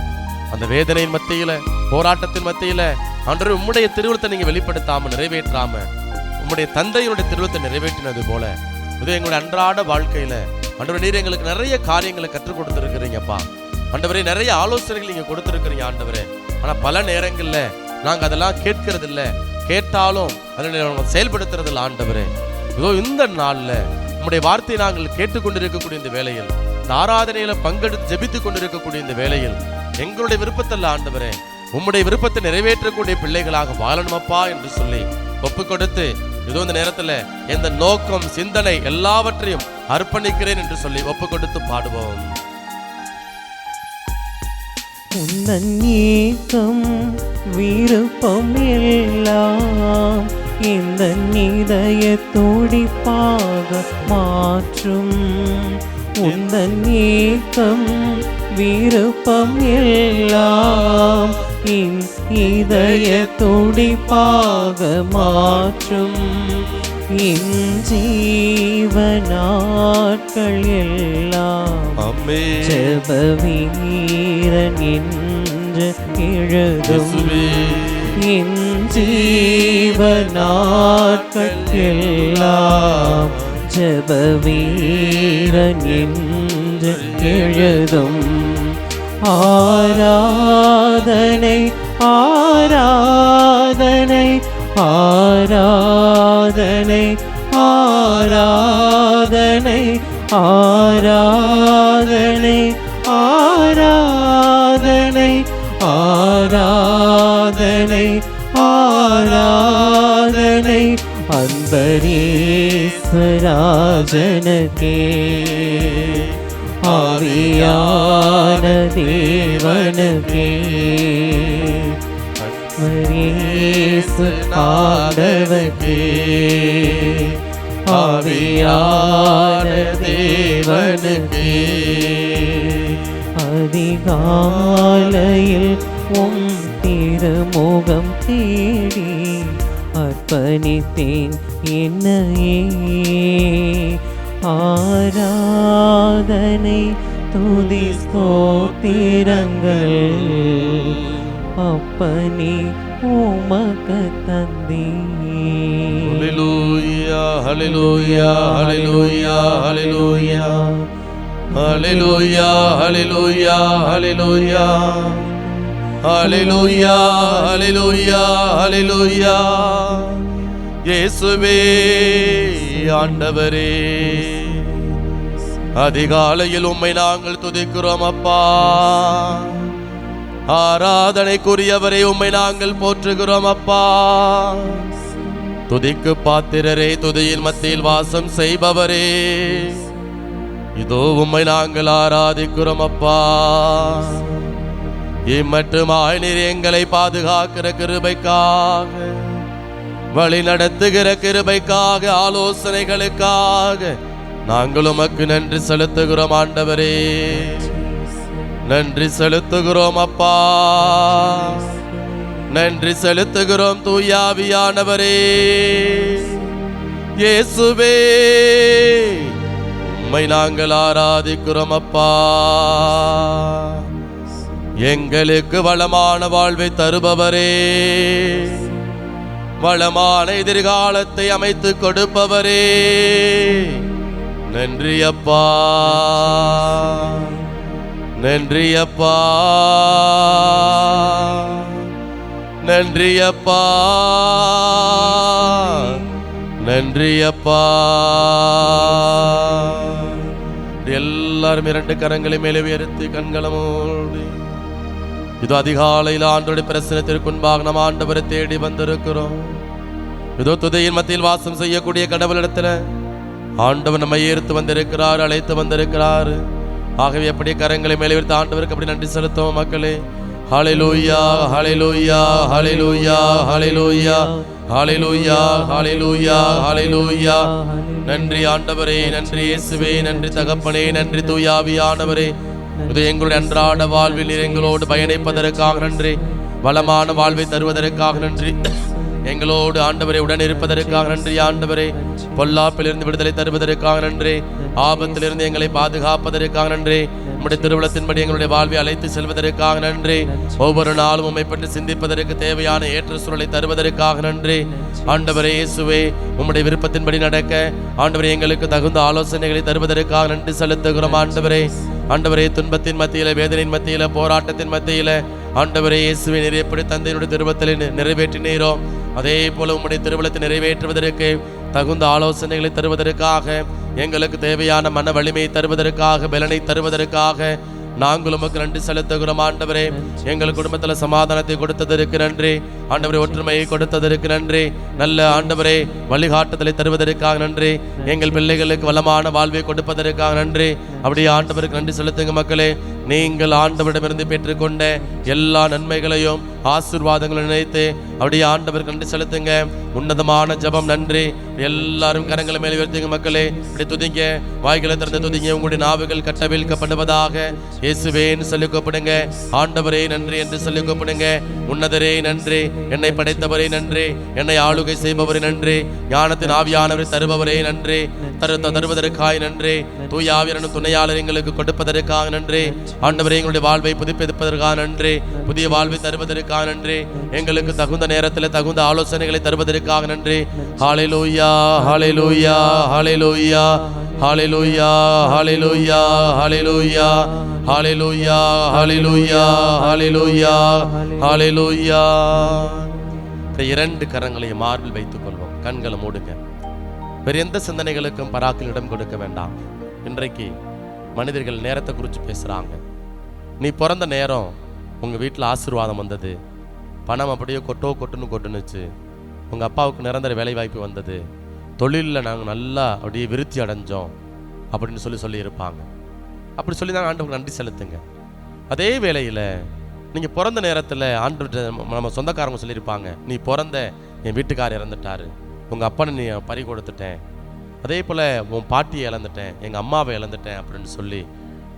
அந்த வேதனையின் மத்தியில, போராட்டத்தின் மத்தியில ஆண்டவரே உம்முடைய திருவுளத்தை நீங்க வெளிப்படுத்தாம நிறைவேற்றாம உம்முடைய தந்தையினுடைய திருவுளத்தை நிறைவேற்றினது போல இது எங்களுடைய அன்றாட வாழ்க்கையில ஆண்டவரே நீர் எங்களுக்கு நிறைய காரியங்களை கற்றுக் கொடுத்துருக்கிறீங்கப்பா. ஆண்டவரே நிறைய ஆலோசனைகள் நீங்க கொடுத்துருக்கிறீங்க ஆண்டவரே. ஆனா பல நேரங்கள்ல நாங்க அதெல்லாம் கேட்கறது இல்லை, கேட்டாலும் அதை செயல்படுத்துறது இல்லை ஆண்டவரே. இதோ இந்த நாள்ல உம்முடைய வார்த்தையை நாங்கள் கேட்டுக்கொண்டிருக்கக்கூடிய இந்த வேளையில், இந்த ஆராதனையில பங்கெடுத்து ஜெபித்து கொண்டிருக்கக்கூடிய இந்த வேளையில் எங்களுடைய விருப்பத்தல்ல ஆண்டவரே, உம்முடைய விருப்பத்தை நிறைவேற்றக்கூடிய பிள்ளைகளாக வாழணுமப்பா என்று சொல்லி ஒப்பு கொடுத்து இதோ இந்த நேரத்துல எந்த நோக்கம் சிந்தனை எல்லாவற்றையும் அர்ப்பணிக்கிறேன் என்று சொல்லி ஒப்பு கொடுத்து பாடுவோம். உந்தன் ஏக்கம் விருப்பம் எல்லாம் இந்த இதய துடிப்பாக மாற்றும். உந்தன் ஏக்கம் விருப்பம் எல்லாம் இதய துடிப்பாக மாற்றும். என் ஜீவநாட்கள் எல்லாம் ஜெப வீரன் என்று எழுதும். என் ஜீவநாட்கள் எல்லாம் ஜெப வீரன் என்று எழுதும். ஆராதனை ஆராதனை ஆராதனை ஆராதனை ஆராதனை ஆராதனை ஆராதனை ஆராதனை அன்பரீஸ்வராஜனுக்கே ஆவியான தேவனுக்கே அன்பரீசு ஆண்டவனுக்கே ஆவியான தேவனுக்கே. அதிகாலையில் உம் திருமுகம் தேடி அர்ப்பணித்தேன் என்னையே. ஆராதனை துதி ஸ்தோத்திரங்கள் அப்பனே உமக்கு தந்தேன். ஹல்லேலூயா ஹல்லேலூயா ஹல்லேலூயா ஹல்லேலூயா ஹல்லேலூயா ஹல்லேலூயா ஹல்லேலூயா ஹல்லேலூயா ஹல்லேலூயா ஹல்லேலூயா. இயேசுவே ஆண்டவரே, அதிகாலையில் உம்மை நாங்கள் துதிக்கிறோம் அப்பா. ஆராதனைக்குரியவரை உம்மை நாங்கள் போற்றுகிறோம் அப்பா. துதிக்கு பாத்திரரே, துதியின் மத்தியில் வாசம் செய்பவரே, இதோ உம்மை நாங்கள் ஆராதிக்கிறோம் அப்பா. இம்மட்டுமாய் நீர் எங்களை பாதுகாக்கிற கிருபைக்காக, வழி நடத்துகிற கிருபைக்காக, ஆலோசனைகளுக்காக நாங்கள் உமக்கு நன்றி செலுத்துகிறோம் ஆண்டவரே. நன்றி செலுத்துகிறோம் அப்பா, நன்றி செலுத்துகிறோம் தூயாவியானவரே. இயேசுவே உம்மை நாங்கள் ஆராதிக்கிறோம் அப்பா. எங்களுக்கு வளமான வாழ்வை தருபவரே, வளமான எதிர்காலத்தை அமைத்து கொடுப்பவரே, நன்றி அப்பா, நன்றி அப்பா, நன்றி அப்பா, நன்றி அப்பா. எல்லாரும் இரண்டு கரங்களை மேலே உயர்த்தி கண்களை மூடி இது அதிகாலையில் ஆண்டவருடைய பிரசனத்திற்கு முன்பாக நம் ஆண்டவரை தேடி வந்திருக்கிறோம். இதோ துதியின் மத்தியில் வாசம் செய்யக்கூடிய கடவுளிடத்துல ஆண்டவர் நம்மை ஏற்று வந்திருக்கிறார், அழைத்து வந்திருக்கிறார். ஆகவே எப்படி கரங்களை மேலே உயர்த்தி ஆண்டவருக்கு அப்படி நன்றி செலுத்துவோம் மக்களே. ஹல்லேலூயா ஹல்லேலூயா ஹல்லேலூயா ஹல்லேலூயா ஹல்லேலூயா ஹல்லேலூயா ஹல்லேலூயா. நன்றி ஆண்டவரே, நன்றி இயேசுவே, நன்றி தகப்பனே, நன்றி தூயாவியானவரே. இது எங்களுடைய அன்றாட வாழ்வில் எங்களோடு பயணிப்பதற்காக நன்றி. வளமான வாழ்வை தருவதற்காக நன்றி. எங்களோடு ஆண்டவரை உடன் இருப்பதற்காக நன்றி ஆண்டவரே. பொல்லாப்பிலிருந்து விடுதலை தருவதற்காக நன்றி. ஆபத்திலிருந்து எங்களை பாதுகாப்பதற்காக நன்றி. உம்முடைய திருவுளத்தின்படி எங்களுடைய வாழ்வை அழைத்து செல்வதற்காக நன்றி. ஒவ்வொரு நாளும் உம்மை பற்றி சிந்திப்பதற்கு தேவையான ஏற்ற சூழலை தருவதற்காக நன்றி. ஆண்டவரே இயேசுவே, உம்முடைய விருப்பத்தின்படி நடக்க ஆண்டவரே எங்களுக்கு தகுந்த ஆலோசனைகளை தருவதற்காக நன்றி செலுத்துகிறோம் ஆண்டவரே. ஆண்டவரே, துன்பத்தின் மத்தியில, வேதனையின் மத்தியில, போராட்டத்தின் மத்தியில ஆண்டவரே இயேசுவை எப்படி தந்தையினுடைய திருவுளத்தில் நிறைவேற்றினீரோ அதே போல உம்முடைய திருவுளத்தை நிறைவேற்றுவதற்கு தகுந்த ஆலோசனைகளை தருவதற்காக, எங்களுக்கு தேவையான மன வலிமையை தருவதற்காக, பலனை தருவதற்காக நாங்கள் உமக்கு நன்றி செலுத்துகிறோம் ஆண்டவரே. எங்கள் குடும்பத்தில் சமாதானத்தை கொடுத்ததற்கு நன்றி ஆண்டவரே. ஒற்றுமையை கொடுத்ததற்கு நன்றி. நல்ல ஆண்டவரே வழிகாட்டுதலை தருவதற்காக நன்றி. எங்கள் பிள்ளைகளுக்கு வளமான வாழ்வை கொடுப்பதற்காக நன்றி. அப்படியே ஆண்டவருக்கு நன்றி செலுத்துங்க மக்களே. நீங்கள் ஆண்டவரிடமிருந்து பெற்றுக்கொண்ட எல்லா நன்மைகளையும் ஆசீர்வாதங்களை நினைத்து அப்படியே ஆண்டவருக்கு நன்றி செலுத்துங்க. உன்னதமான ஜெபம் நன்றி. எல்லாரும் கரங்களை மேலே உயர்த்துங்க மக்களே. இப்படி துதிங்க, வாய்களை திறந்து துதிங்க. உங்களுடைய நாவுகள் கட்டவிழ்க்கப்படுவதாக. இயேசுவேன்னு சொல்லி கூப்பிடுங்க. ஆண்டவரே நன்றி என்று சொல்லி கூப்பிடுங்க. உன்னதரே நன்றி. என்னை படைத்தவரே நன்றி. என்னை ஆளுகை செய்பவரே நன்றி. ஞானத்தின் ஆவியானவரை தருபவரே நன்றி. தருவதற்காக நன்றி. தூய ஆவியானவரின் துணையாளர் எங்களுக்கு கொடுப்பதற்காக நன்றி. ஆண்டவரே, எங்களுடைய வாழ்வை புதுப்பிப்பதற்காக நன்றி. புதிய வாழ்வை தருவதற்காக நன்றி. எங்களுக்கு தகுந்த நேரத்தில் தகுந்த ஆலோசனைகளை தருவதற்காக நன்றி. ஹல்லேலூயா, ஹல்லேலூயா, ஹல்லேலூயா, ஹல்லேலூயா, ஹல்லேலூயா, ஹல்லேலூயா, ஹல்லேலூயா, ஹல்லேலூயா, ஹல்லேலூயா, ஹல்லேலூயா. இரண்டு கரங்களையும் மார்பில் வைத்துக் கொள்வோம். கண்களை மூடுங்க. வேறு எந்த சிந்தனைகளுக்கும் பராக்கில் இடம் கொடுக்க வேண்டாம். இன்றைக்கு மனிதர்கள் நேரத்தை குறித்து பேசுகிறாங்க. நீ பிறந்த நேரம் உங்கள் வீட்டில் ஆசீர்வாதம் வந்தது, பணம் அப்படியே கொட்டுன்னு கொட்டுனுச்சு, உங்கள் அப்பாவுக்கு நிரந்தர வேலைவாய்ப்பு வந்தது, தொழிலில் நாங்கள் நல்லா அப்படியே விருத்தி அடைஞ்சோம் அப்படின்னு சொல்லி இருப்பாங்க. அப்படி சொல்லி தான் ஆண்டவருக்கு நன்றி செலுத்துங்க. அதே வேளையில் நீங்கள் பிறந்த நேரத்தில் ஆண்டவர்கிட்ட நம்ம சொந்தக்காரங்க சொல்லியிருப்பாங்க, நீ பிறந்த என் வீட்டுக்காரர் இறந்துட்டாரு, உங்கள் அப்பனை நீ பறி கொடுத்துட்டேன், அதே போல் உன் பாட்டியை இழந்துட்டேன், எங்கள் அம்மாவை இழந்துட்டேன் அப்படின்னு சொல்லி,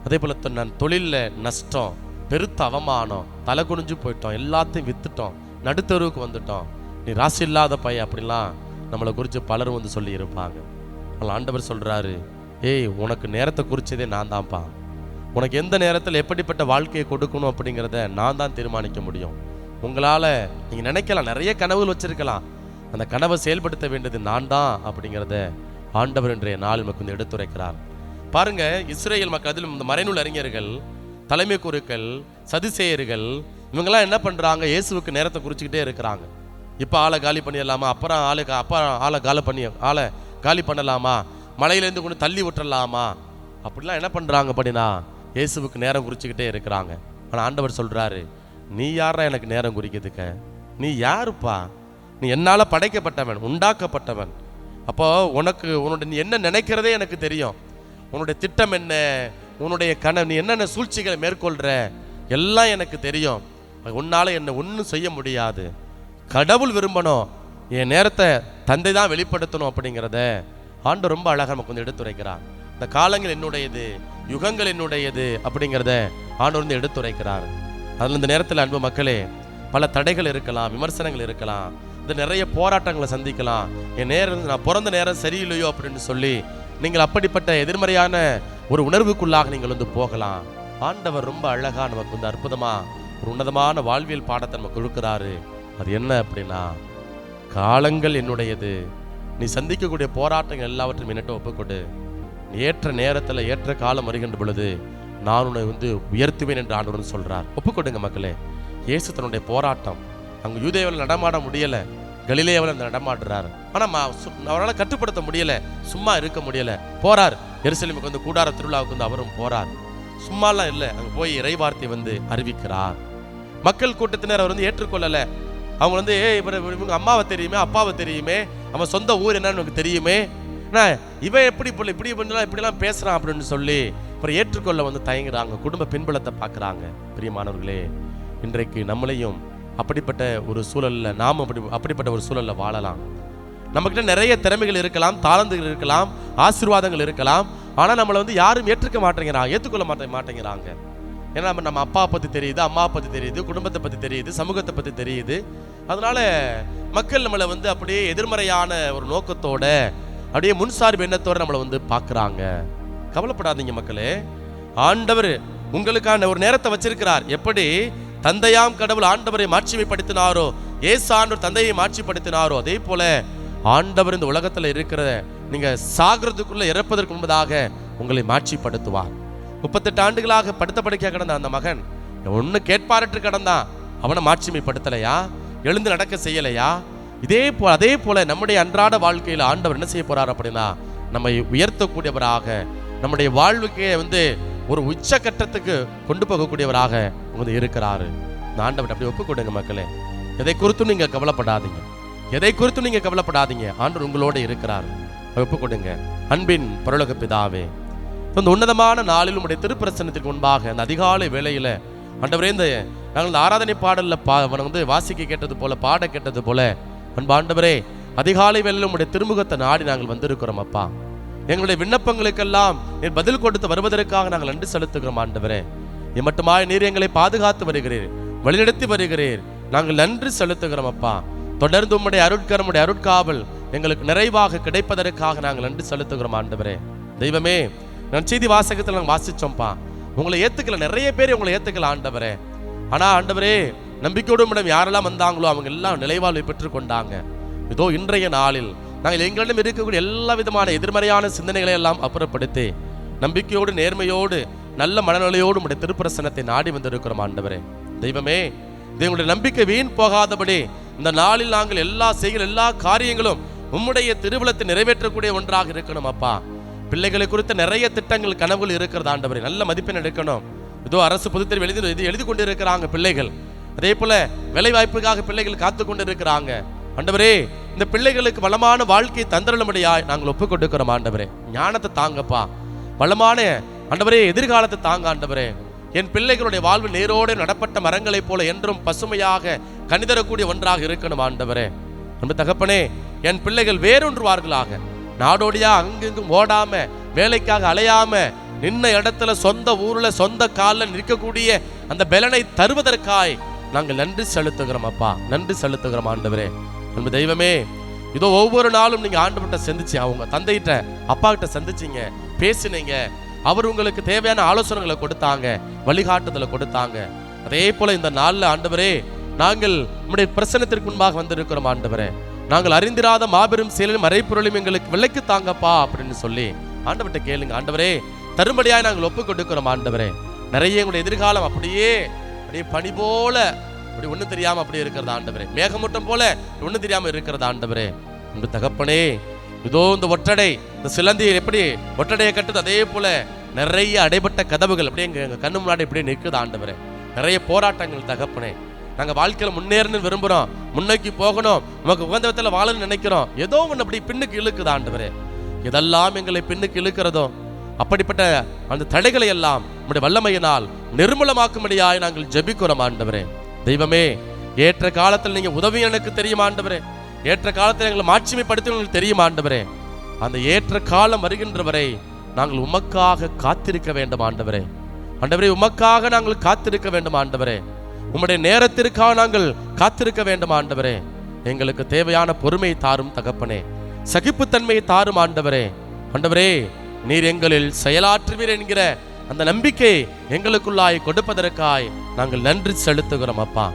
அதே போல் நான் தொழிலில் நஷ்டம், பெருத்த அவமானம், தலை குனிஞ்சு போயிட்டோம், எல்லாத்தையும் விற்றுட்டோம், நடுத்தருவுக்கு வந்துட்டோம், நீ ராசி இல்லாத பையன் அப்படிலாம் நம்மளை குறித்து பலரும் வந்து சொல்லி இருப்பாங்க. ஆனால் ஆண்டவர் சொல்கிறாரு, ஏய் உனக்கு நேரத்தை குறித்ததே நான் தான்ப்பா. உனக்கு எந்த நேரத்தில் எப்படிப்பட்ட வாழ்க்கையை கொடுக்கணும் அப்படிங்கிறத நான் தான் தீர்மானிக்க முடியும். உங்களால் நீங்கள் நினைக்கலாம், நிறைய கனவுகள் வச்சுருக்கலாம், அந்த கனவை செயல்படுத்த வேண்டியது நான் தான் அப்படிங்கிறத ஆண்டவர் இன்றைய நாள் நமக்கு வந்து எடுத்துரைக்கிறார். பாருங்க, இஸ்ரேல் மக்கள், அதிலும் இந்த மறைநூல் அறிஞர்கள், தலைமை குருக்கள், சதுசேயர்கள், இவங்கெல்லாம் என்ன பண்ணுறாங்க, இயேசுவுக்கு நேரத்தை குறிச்சிக்கிட்டே இருக்கிறாங்க. இப்போ ஆளை காலி பண்ணிடலாமா, அப்புறம் ஆளை காலி பண்ணலாமா, மலையிலேருந்து கொண்டு தள்ளி விட்டுடலாமா, அப்படிலாம் என்ன பண்ணுறாங்க அப்படின்னா இயேசுவுக்கு நேரம் குறிச்சிக்கிட்டே இருக்கிறாங்க. ஆனால் ஆண்டவர் சொல்கிறாரு, நீ யாரா எனக்கு நேரம் குறிக்கிறதுக்க, நீ யாருப்பா, நீ என்னால் படைக்கப்பட்டவன், உண்டாக்கப்பட்டவன். அப்போ உன்னுடைய நீ என்ன நினைக்கிறதே எனக்கு தெரியும், உன்னுடைய திட்டம் என்ன, உன்னுடைய நீ என்னென்ன சூழ்ச்சிகளை மேற்கொள்கிற எல்லாம் எனக்கு தெரியும். உன்னால் என்னை ஒன்றும் செய்ய முடியாது. கடவுள் விரும்பணும், என் நேரத்தை தந்தை தான் வெளிப்படுத்தணும் அப்படிங்கிறத ஆண்டு ரொம்ப அழகாக நமக்கு வந்து எடுத்துரைக்கிறார். இந்த காலங்கள் என்னுடையது, யுகங்கள் என்னுடையது அப்படிங்கிறத ஆண்டு வந்து எடுத்துரைக்கிறார். அதில் இந்த நேரத்தில் அன்பு மக்களே, பல தடைகள் இருக்கலாம், விமர்சனங்கள் இருக்கலாம், இந்த நிறைய போராட்டங்களை சந்திக்கலாம். என் நேரம், நான் பிறந்த நேரம் சரியில்லையோ அப்படின்னு சொல்லி நீங்கள் அப்படிப்பட்ட எதிர்மறையான ஒரு உணர்வுக்குள்ளாக நீங்கள் வந்து போகலாம். ஆண்டவர் ரொம்ப அழகா நமக்கு வந்து அற்புதமா ஒரு உன்னதமான வாழ்வியல் பாடத்தை நமக்கு கொடுக்கிறாரு. அது என்ன அப்படின்னா, காலங்கள் என்னுடையது, நீ சந்திக்கக்கூடிய போராட்டங்கள் எல்லாவற்றையும் என்னட்ட ஒப்புக்கொடு, ஏற்ற நேரத்தில் ஏற்ற காலம் வருகின்ற பொழுது நான் உன்னை வந்து உயர்த்துவேன் என்று ஆண்டவர் சொல்றார். ஒப்புக்கொடுங்க மக்களே. இயேசு தன்னுடைய போராட்டம், அங்கே யூதேயாவில் நடமாட முடியலை, கலிலேயாவில் நடமாடுறார். ஆனால் அவரால் கட்டுப்படுத்த முடியலை, சும்மா இருக்க முடியலை, போறார். எருசலேமுக்கு வந்து கூடார திருவிழாவுக்கு வந்து அவரும் போறார். சும்மாலாம் இல்லை, அங்கே போய் இறைவார்த்தை வந்து அறிவிக்கிறார். மக்கள் கூட்டத்தினர் அவர் வந்து ஏற்றுக்கொள்ளலை. அவங்க வந்து இவங்க அம்மாவை தெரியுமே, அப்பாவை தெரியுமே, அவன் சொந்த ஊர் என்னன்னு எனக்கு தெரியுமே, இவன் இப்படிலாம் பேசுறான் அப்படின்னு சொல்லி அப்புறம் ஏற்றுக்கொள்ள வந்து தயங்குறாங்க. குடும்ப பின்புலத்தை பார்க்குறாங்க. பிரியமானவர்களே, இன்றைக்கு நம்மளையும் அப்படிப்பட்ட ஒரு சூழலில் நாம் அப்படிப்பட்ட ஒரு சூழலில் வாழலாம். நம்மக்கிட்ட நிறைய திறமைகள் இருக்கலாம், தாளந்துகள் இருக்கலாம், ஆசீர்வாதங்கள் இருக்கலாம். ஆனால் நம்மளை வந்து யாரும் ஏற்றுக்கொள்ள மாட்டேங்கிறாங்க. ஏன்னா நம்ம அப்பா பற்றி தெரியுது, அம்மா பற்றி தெரியுது, குடும்பத்தை பற்றி தெரியுது, சமூகத்தை பற்றி தெரியுது. அதனால மக்கள் நம்மளை வந்து அப்படியே எதிர்மறையான ஒரு நோக்கத்தோட, அப்படியே முன்சார்பு எண்ணத்தோட நம்மளை வந்து பார்க்குறாங்க. கவலைப்படாதீங்க மக்களே, ஆண்டவர் உங்களுக்கான ஒரு நேரத்தை வச்சிருக்கிறார். எப்படி தந்தையாம் கடவுள் ஆண்டவரை மாட்சிமைப்படுத்தினாரோ, இயேசு ஆண்டவர் தந்தையை மாட்சிப்படுத்தினாரோ, அதே போல ஆண்டவர் இந்த உலகத்தில் இருக்கிற நீங்க சாகிறதுக்குள்ள இறப்பதற்கு முன்பதாக உங்களை மாட்சிப்படுத்துவார். 38 ஆண்டுகளாக படுத்த படுக்கையாக கிடந்த அந்த மகன் ஒன்று கேட்பாரற்று கிடந்தான். அவனை மாட்சிமைப்படுத்தலையா? எழுந்து நடக்க செய்யலையா? அதே போல நம்முடைய அன்றாட வாழ்க்கையில் ஆண்டவர் என்ன செய்ய போறார் அப்படின்னா, நம்மை உயர்த்தக்கூடியவராக, நம்முடைய வாழ்க்கையை வந்து ஒரு உச்சகட்டத்துக்கு கொண்டு போகக்கூடியவராக வந்து இருக்கிறாரு. இந்த ஆண்டவர் அப்படி ஒப்பு கொடுங்க மக்களே. எதை குறித்தும் நீங்க கவலைப்படாதீங்க, எதை குறித்தும் நீங்க கவலைப்படாதீங்க. ஆண்டவர் உங்களோட இருக்கிறார். ஒப்பு கொடுங்க. அன்பின் பரலோக பிதாவே, இந்த உன்னதமான நாளில் உடைய திருப்பிரசன்னத்திற்கு முன்பாக அந்த அதிகாலை வேளையில ஆண்டவரே, நாங்கள் இந்த ஆராதனை பாடல்ல வந்து வாசிக்க கேட்டது போல, பாட கேட்டது போல, அன்பு ஆண்டவரே, அதிகாலை வேளையில் உடைய திருமுகத்தை நாடி நாங்கள் வந்திருக்கிறோம் அப்பா. எங்களுடைய விண்ணப்பங்களுக்கெல்லாம் நீர் பதில் கொடுத்து வருவதற்காக நாங்கள் நன்றி செலுத்துகிறோம் ஆண்டவரே. மட்டுமாய் நீர் எங்களை பாதுகாத்து வருகிறீர், வழிநடத்தி வருகிறீர். நாங்கள் நன்றி செலுத்துகிறோம் அப்பா. தொடர்ந்து உம்முடைய அருட்கரம், உம்முடைய அருட்காவல் எங்களுக்கு நிறைவாக கிடைப்பதற்காக நாங்கள் நன்றி செலுத்துகிறோம் ஆண்டவரே. தெய்வமே, நான் செய்தி வாசகத்தில் நாங்கள் வாசிச்சோம்ப்பா, உங்களை ஏத்துக்கல, நிறைய பேர் உங்களை ஏத்துக்கல ஆண்டவரே. ஆனா ஆண்டவரே, நம்பிக்கையோடு உம்மிடம் யாரெல்லாம் வந்தாங்களோ அவங்க எல்லாம் நிலைவாழ்வை பெற்றுக் கொண்டாங்க. இதோ இன்றைய நாளில் நாங்கள் எங்களிடம் இருக்கக்கூடிய எல்லா விதமான எதிர்மறையான சிந்தனைகளை எல்லாம் அப்புறப்படுத்தி நம்பிக்கையோடு, நேர்மையோடு, நல்ல மனநிலையோடு உடைய திருப்பிரசன்னத்தை நாடி வந்திருக்கிறோம் ஆண்டவரே. தெய்வமே, எங்களுடைய நம்பிக்கை வீண் போகாதபடி இந்த நாளில் நாங்கள் எல்லா காரியங்களும் உம்முடைய திருவுளத்தை நிறைவேற்றக்கூடிய ஒன்றாக இருக்கணும் அப்பா. பிள்ளைகளை குறித்த நிறைய திட்டங்கள், கனவுகள் இருக்கிறது ஆண்டவரே. நல்ல மதிப்பெண் எடுக்கணும். இதோ அரசு பொதுத்தேர்வு எழுதி கொண்டு இருக்கிறாங்க பிள்ளைகள். அதே போல வேலை வாய்ப்புக்காக பிள்ளைகள் காத்து கொண்டு இருக்கிறாங்க ஆண்டவரே. இந்த பிள்ளைகளுக்கு வளமான வாழ்க்கை தந்திரமுடியாய் நாங்கள் ஒப்புக் கொடுக்கிறோம் ஆண்டவரே. ஞானத்தை தாங்கப்பா, வளமான ஆண்டவரே எதிர்காலத்தை தாங்க ஆண்டவரே. என் பிள்ளைகளுடைய வாழ்வு நேரோடு நடப்பட்ட மரங்களைப் போல என்றும் பசுமையாக கனிதரக்கூடிய ஒன்றாக இருக்கணும் ஆண்டவரே. அன்பு தகப்பனே, என் பிள்ளைகள் வேறொன்றுவார்களாக, நாடோடியா அங்கெங்கும் ஓடாம, வேலைக்காக அலையாம, நின்ன இடத்துல சொந்த ஊர்ல சொந்த காலில் நிற்கக்கூடிய அந்த பலனை தருவதற்காய் நாங்கள் நன்றி செலுத்துகிறோம் அப்பா, நன்றி செலுத்துகிறோம் ஆண்டவரே. அன்பு தெய்வமே, இதோ ஒவ்வொரு நாளும் நீங்க ஆண்டவர்கிட்ட சந்திச்சு, அவங்க தந்தைகிட்ட அப்பா கிட்ட சந்திச்சிங்க, பேசினீங்க. அவர் உங்களுக்கு தேவையான ஆலோசனைகளை கொடுத்தாங்க, வழிகாட்டுதலை கொடுத்தாங்க. அதே போல இந்த நாள்ல ஆண்டவரே, நாங்கள் உம்முடைய பிரசன்னத்திற்கு முன்பாக வந்திருக்கிறோம் ஆண்டவரே. நாங்கள் அறிந்திராத மாபெரும் செயலிலும் மறைப்பொருளையும் எங்களுக்கு விலைக்கு தாங்கப்பா அப்படின்னு சொல்லி ஆண்டவர்கிட்ட கேளுங்க. ஆண்டவரே, தரும்படியாய் நாங்கள் ஒப்புக் கொடுக்கிறோம் ஆண்டவரே. நிறைய எங்களுடைய எதிர்காலம் அப்படியே பனி போல அப்படி ஒன்றும் தெரியாம அப்படியே இருக்கிறது ஆண்டவரே. மேகமூட்டம் போல ஒன்றும் தெரியாம இருக்கிறது ஆண்டவரே. இந்த தகப்பனே, இதோ இந்த ஒற்றடை, இந்த சிலந்தியை எப்படி ஒற்றடையை கட்டுது, அதே போல நிறைய அடைபட்ட கதவுகள் அப்படியே எங்க கண்ணு முன்னாடி இப்படியே நிற்குது ஆண்டவரே. நிறைய போராட்டங்கள் தகப்பனே. நாங்க வாழ்க்கையில முன்னேறணும்னு விரும்புறோம், முன்னோக்கி போகணும், நமக்கு உகந்த விதத்துல வாழணும்னு நினைக்கிறோம். ஏதோ ஒன்று அப்படி பின்னுக்கு இழுக்குது ஆண்டவரே. இதெல்லாம் எங்களை பின்னுக்கு இழுக்கிறதோ, அப்படிப்பட்ட அந்த தடைகளை எல்லாம் நம்முடைய வல்லமையினால் நிர்மூலமாக்கும்படியாய் நாங்கள் ஜெபிக்கிறோம் ஆண்டவரே. தெய்வமே, ஏற்ற காலத்தில் நீங்க உதவி எனக்கு தெரியும் ஆண்டவரே. ஏற்ற காலத்தில் எங்களை மாட்சிமைப்படுத்தி உங்களுக்கு தெரியும் ஆண்டவரே. அந்த ஏற்ற காலம் வருகின்ற வரை நாங்கள் உமக்காக காத்திருக்க வேண்டும் ஆண்டவரே. ஆண்டவரே, உமக்காக நாங்கள் காத்திருக்க வேண்டும் ஆண்டவரே. உம்முடைய நேரத்திற்காக நாங்கள் காத்திருக்க வேண்டும் ஆண்டவரே. எங்களுக்கு தேவையான பொறுமை தாரும் தகப்பனே, சகிப்புத்தன்மையை தாரும் ஆண்டவரே. ஆண்டவரே, நீர் எங்களில் செயலாற்றுவீர் என்கிற அந்த நம்பிக்கை எங்களுக்குள்ளாய் கொடுப்பதற்காய் நாங்கள் நன்றி செலுத்துகிறோம் அப்பா.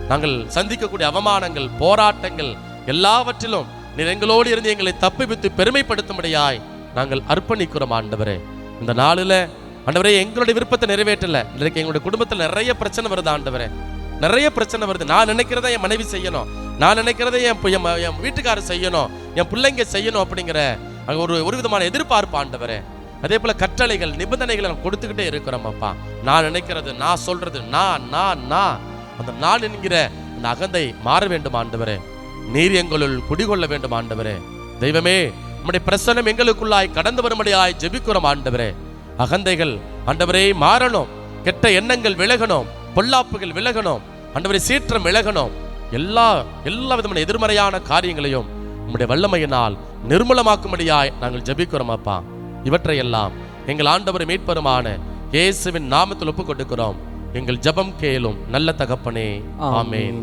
நாங்கள் சந்திக்கக்கூடிய அவமானங்கள், போராட்டங்கள் எல்லாவற்றிலும் நீர் எங்களோடு இருந்து எங்களை தப்பிவித்து பெருமைப்படுத்தும்படியாய் நாங்கள் அர்ப்பணிக்கிறோம் ஆண்டவரே. இந்த நாளில் ஆண்டவரே, எங்களுடைய விருப்பத்தை நிறைவேற்றல, இன்றைக்கு எங்களுடைய குடும்பத்தில் நிறைய பிரச்சனை வருது ஆண்டவரே. நிறைய பிரச்சனை வருது. நான் நினைக்கிறத என் மனைவி செய்யணும், நான் நினைக்கிறத என் வீட்டுக்காரர் செய்யணும், என் பிள்ளைங்க செய்யணும் அப்படிங்கிற ஒரு விதமான எதிர்பார்ப்பு ஆண்டவரே. அதே போல கட்டளைகள், நிபந்தனைகளை கொடுத்துக்கிட்டே இருக்கிறோம் அப்பா. நான் நினைக்கிறது, நான் சொல்றது, அந்த நான் என்கிற அந்த அகந்தை மாற வேண்டும் ஆண்டவரே. நீர் எங்களுள் குடிகொள்ள வேண்டும் ஆண்டவரே. தெய்வமே, நம்முடைய பிரசன்னம் எங்களுக்குள்ளாய் கடந்து வரும்படியாய் ஜெபிக்கிறோம் ஆண்டவரே. அகந்தைகள் ஆண்டவரே மாறணும், கெட்ட எண்ணங்கள் விலகணும், பொல்லாப்புகள் விலகணும் ஆண்டவரே, சீற்றம் விலகணும். எல்லா விதமான எதிர்மறையான காரியங்களையும் நம்முடைய வல்லமையினால் நிர்மூலமாக்கும்படியாய் நாங்கள் ஜெபிக்கிறோம் அப்பா. இவற்றையெல்லாம் எங்கள் ஆண்டவர் மீட்பருமான இயேசுவின் நாமத்தில் ஒப்புக் கொடுக்கிறோம். எங்கள் ஜெபம் கேளும் நல்ல தகப்பனே. ஆமென்.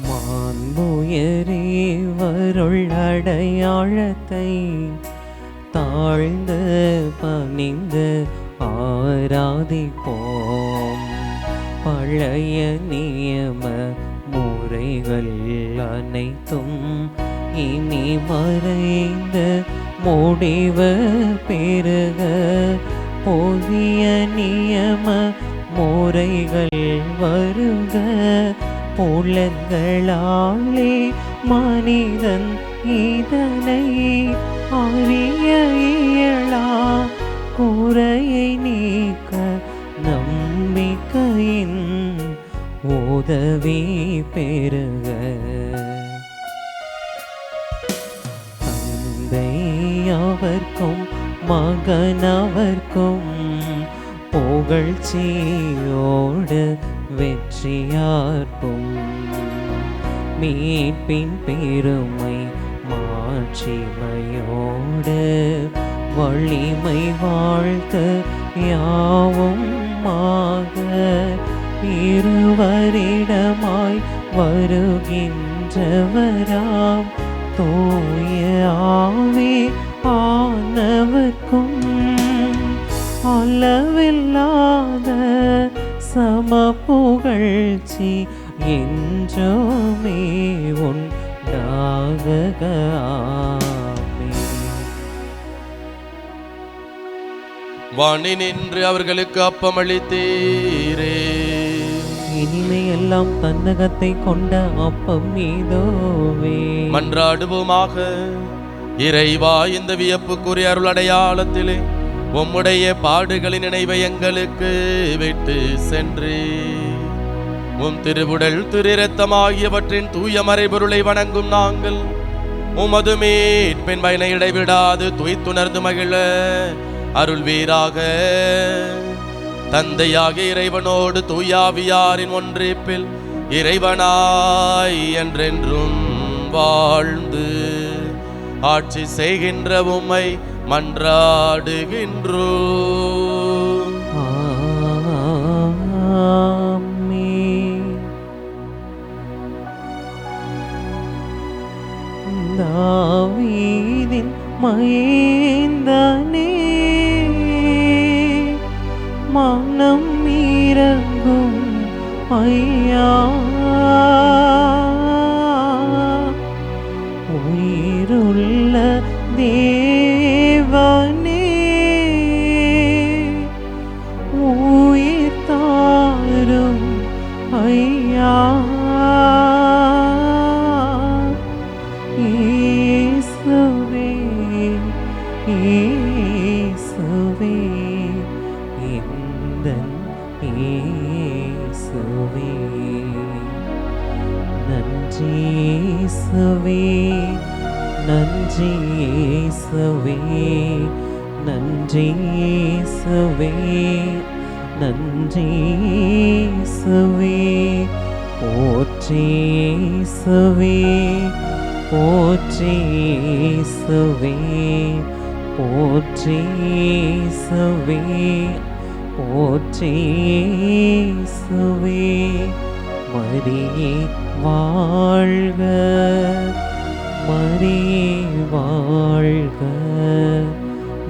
மாண்புயரே வருள் அடையாளத்தை தாழ்ந்து பணிந்து ஆராதிப்போம். பழைய நியம முறைகள் அனைத்தும் இனி மறைந்து முடிவு பெறுக. புதிய நியம முறைகள் வருக. புலன்களாலே மனிதன் இதனை அறிய இயலா. குறையை நீக்க நம்பிக்கையின் உதவி பெறுக. தந்தை அவர்க்கும் மகனவர்க்கும் புகழ்ச்சியோடு வெற்றியார்க்கும். மீட்பின் பெருமை மாட்சிமையோடு வலிமை வாழ்த்து யாவும் மாக. இருவரிடமாய் வருகின்றவராம் தூய ஆவி ஆனவர்க்கும் அளவில்லாத சம புகழ்ச்சி என்றுமே உண்டாகுக. ஆமென். வாணி நின்று அவர்களுக்கு அப்பமளித்தீரே. இனிமையெல்லாம் தன்னகத்தை கொண்ட அப்பம் மீதோவே. மன்றாடுவோமாக. இறைவா, இந்த வியப்புக்குரிய அருள் அடையாளத்திலே உம்முடைய பாடுகளின் நினைவை எங்களுக்கு விட்டு சென்று உம் திருவுடல் திருரத்தமாகியவற்றின் தூய மறைபொருளை வணங்கும் நாங்கள் உமது மீட்பின் பயனை இடைவிடாது துய்த்துணர்ந்து மகிழ அருள்வீராக. தந்தையாகிய இறைவனோடு தூயாவியாரின் ஒன்றிப்பில் இறைவனாய் என்றென்றும் வாழ்ந்து ஆட்சி செய்கின்ற உம்மை மன்றாடுகின்றோம். ஆமென். தாவீதின் மைந்தனே, மனம் இறங்கும் ஐயா. உயிருள்ள தேவனே, உயிர் தாரும் ஐயா. இயேசுவே, இயேசுவே, எந்தன் இயேசுவே. நன்றி இயேசுவே, நன்றி இயேசுவே, நன்றி இயேசுவே, நன்றி இயேசுவே. போற்றி இயேசுவே, போற்றி இயேசுவே, போற்றி இயேசுவே, போற்றி இயேசுவே. மரியே வாழ்க, மரியே வாழ்க,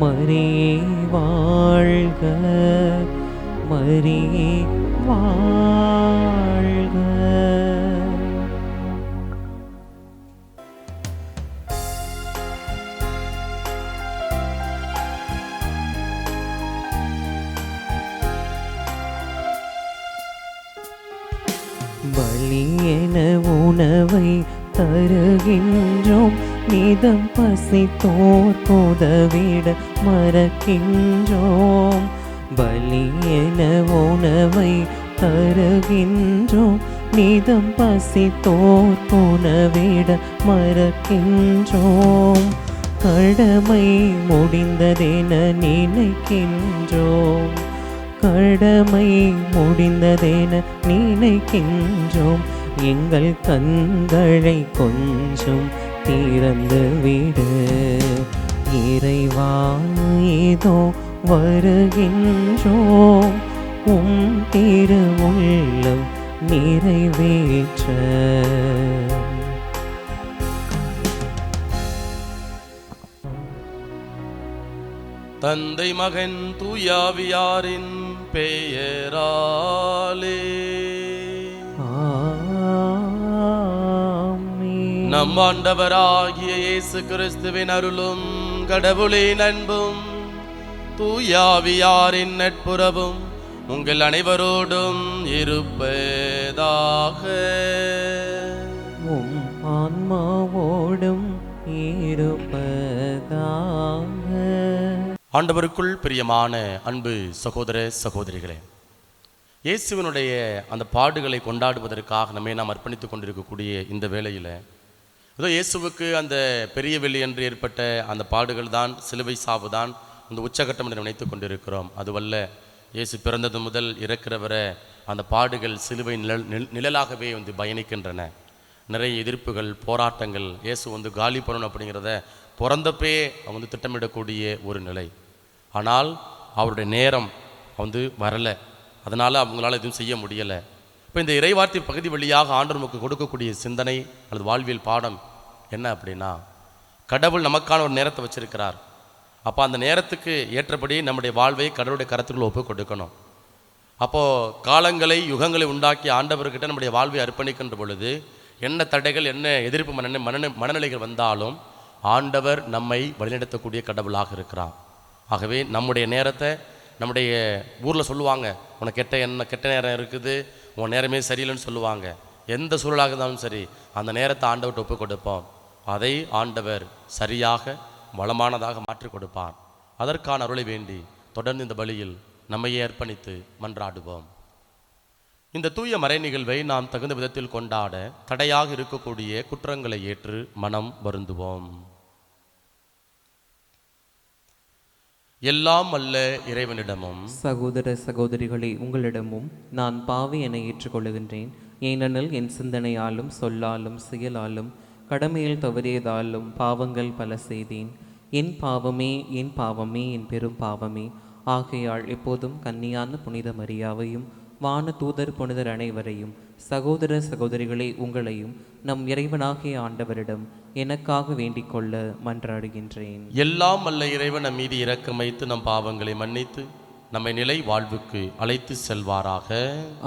மரியே வாழ்க, மரியே வாழ்க. பலியென உணவை தருகின்றோம், நிதம் பசித்தோர் உதவிட மறக்கின்றோம். பலியென உணவை தருகின்றோம், நிதம் பசித்தோர் உணவிட மறக்கின்றோம். கடமை முடிந்ததென நினைக்கின்றோம், கடமை முடிந்ததென நினைக்கின்றோம். எங்கள் கண்களை கொஞ்சம் திறந்து விடு. இறைவா இதோ வருகின்றோம், உம் திருவுள்ளம் நிறைவேற்ற. தந்தை மகன் தூயாவியாரின் பெயராலே ஆமென். நம் ஆண்டவராகிய இயேசு கிறிஸ்துவின் அருளும் கடவுளின் அன்பும் தூயாவியாரின் நட்புறவும் உங்கள் அனைவரோடும் இருப்பதாக. உம் ஆன்மாவோடும் இருப்பதாக. ஆண்டவருக்குள் பிரியமான அன்பு சகோதர சகோதரிகளே, இயேசுவினுடைய அந்த பாடுகளை கொண்டாடுவதற்காக நம்மை நாம் அர்ப்பணித்துக் கொண்டிருக்கக்கூடிய இந்த வேளையில் ஏதோ இயேசுவுக்கு அந்த பெரிய வெள்ளி என்று ஏற்பட்ட அந்த பாடுகள் தான், சிலுவை சாவு தான் அந்த உச்சகட்டம் என்று நினைத்து கொண்டிருக்கிறோம். அதுவல்ல, இயேசு பிறந்தது முதல் இறக்கிற வரை அந்த பாடுகள் சிலுவை நிழலாகவே பயணிக்கின்றன. நிறைய எதிர்ப்புகள், போராட்டங்கள். இயேசு காலி பண்ணணும் அப்படிங்கிறத பிறந்தப்பே திட்டமிடக்கூடிய ஒரு நிலை. ஆனால் அவருடைய நேரம் வரலை, அதனால் அவங்களால எதுவும் செய்ய முடியலை. இப்போ இந்த இறைவார்த்தை பகுதி வழியாக ஆண்டவர் நமக்கு கொடுக்கக்கூடிய சிந்தனை அல்லது வாழ்வியல் பாடம் என்ன அப்படின்னா, கடவுள் நமக்கான ஒரு நேரத்தை வச்சிருக்கிறார். அப்போ அந்த நேரத்துக்கு ஏற்றபடி நம்முடைய வாழ்வை கடவுளுடைய கருத்துக்களை ஒப்பு கொடுக்கணும். அப்போது காலங்களை யுகங்களை உண்டாக்கி ஆண்டவர்கிட்ட நம்முடைய வாழ்வை அர்ப்பணிக்கின்ற பொழுது என்ன தடைகள், என்ன எதிர்ப்பு மனநிலைகள் வந்தாலும் ஆண்டவர் நம்மை வழிநடத்தக்கூடிய கடவுளாக இருக்கிறார். ஆகவே நம்முடைய நேரத்தை, நம்முடைய ஊரில் சொல்லுவாங்க, உனக்கு கெட்ட நேரம் இருக்குது, உன் நேரமே சரியில்லைன்னு சொல்லுவாங்க. எந்த சூழலாக இருந்தாலும் சரி, அந்த நேரத்தை ஆண்டவர்கிட்ட ஒப்பு கொடுப்போம். அதை ஆண்டவர் சரியாக வளமானதாக மாற்றி கொடுப்பார். அதற்கான அருளை வேண்டி தொடர்ந்து இந்த பலியில் நம்மையே அர்ப்பணித்து மன்றாடுவோம். இந்த தூய மறை நிகழ்வை நாம் தகுந்த விதத்தில் கொண்டாட தடையாக இருக்கக்கூடிய குற்றங்களை ஏற்று மனம் வருந்துவோம். எல்லாம் அல்ல இறைவனிடமும் சகோதர சகோதரிகளே, உங்களிடமும் நான் பாவி என ஏற்றுக்கொள்கின்றேன். ஏனெனில் என் சிந்தனையாலும் சொல்லாலும் செயலாலும் கடமையில் தவறியதாலும் பாவங்கள் பல செய்தேன். என் பாவமே என் பாவமே என் பெரும் பாவமே. ஆகையால் எப்போதும் கன்னியான புனித மரியாவையும் வான தூதர் புனிதர் அனைவரையும், சகோதர சகோதரிகளே உங்களையும் நம் இறைவனாகிய ஆண்டவரிடம் எனக்காக வேண்டிக் கொள்ள மன்றாடுகின்றேன். எல்லாம் அல்ல இறைவன் நம் மீது இரக்கம் வைத்து நம் பாவங்களை மன்னித்து நம்மை நிலை வாழ்வுக்கு அழைத்து செல்வாராக.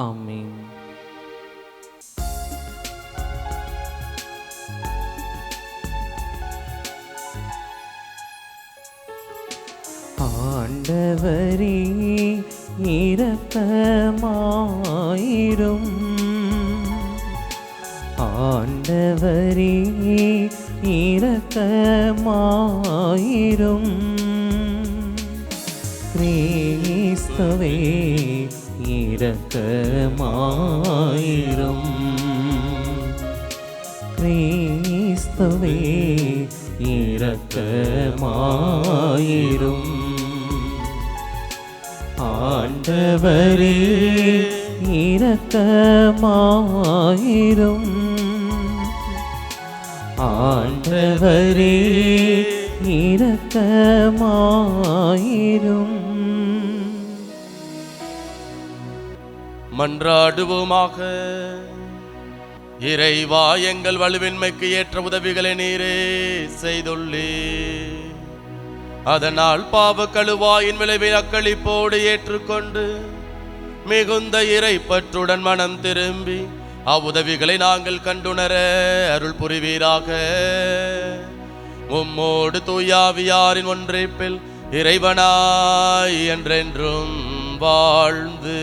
ஆமென். ஆண்டவரே இரக்கமாயிரும். ஆண்டவரே இரக்கமாயிரும். கிறிஸ்துவே இரக்கமாயிரும். கிறிஸ்துவே இரக்கமாயிரும். ஆண்டவரே இரக்கமாயிரும். ஆண்டவரே இரக்கமாயிரும். மன்றாடுவோமாக. இறைவா, எங்கள் வலுவின்மைக்கு ஏற்ற உதவிகளை நீரே செய்துள்ளே. அதனால் பாவ கழுவாயின் விளைவை அக்களிப்போடு ஏற்றுக்கொண்டு மிகுந்த இறைப்பற்றுடன் மனம் திரும்பி அவ்வுதவிகளை நாங்கள் கண்டுணர அருள் புரிவீராக. உம்மோடு தூயாவியாரின் ஒன்றைப்பில் இறைவனாய் என்றென்றும் வாழ்ந்து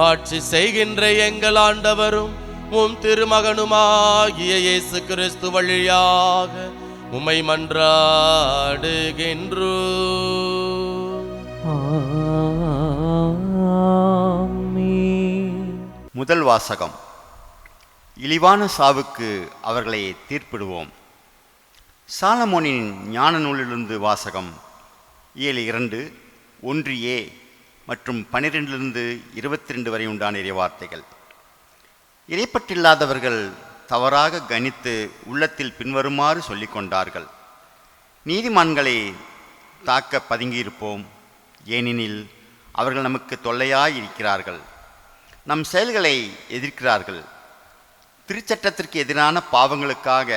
ஆட்சி செய்கின்ற எங்கள் ஆண்டவரும் உம் திருமகனுமாகிய இயேசு கிறிஸ்து வழியாக உம்மை மன்றாடுகின்றோம். முதல் வாசகம். இழிவான சாவுக்கு அவர்களை தீர்ப்பிடுவோம். சாலமோனின் ஞான நூலிலிருந்து வாசகம். 7:2, 1a மற்றும் 12 22 வரை உண்டான இறைவார்த்தைகள். இறைப்பற்றில்லாதவர்கள் தவறாக கணித்து உள்ளத்தில் பின்வருமாறு சொல்லிக் கொண்டார்கள்: நீதிமான்களை தாக்க பதுங்கியிருப்போம், ஏனெனில் அவர்கள் நமக்கு தொல்லையாய் இருக்கிறார்கள். நம் செயல்களை எதிர்க்கிறார்கள். திருச்சட்டத்திற்கு எதிரான பாவங்களுக்காக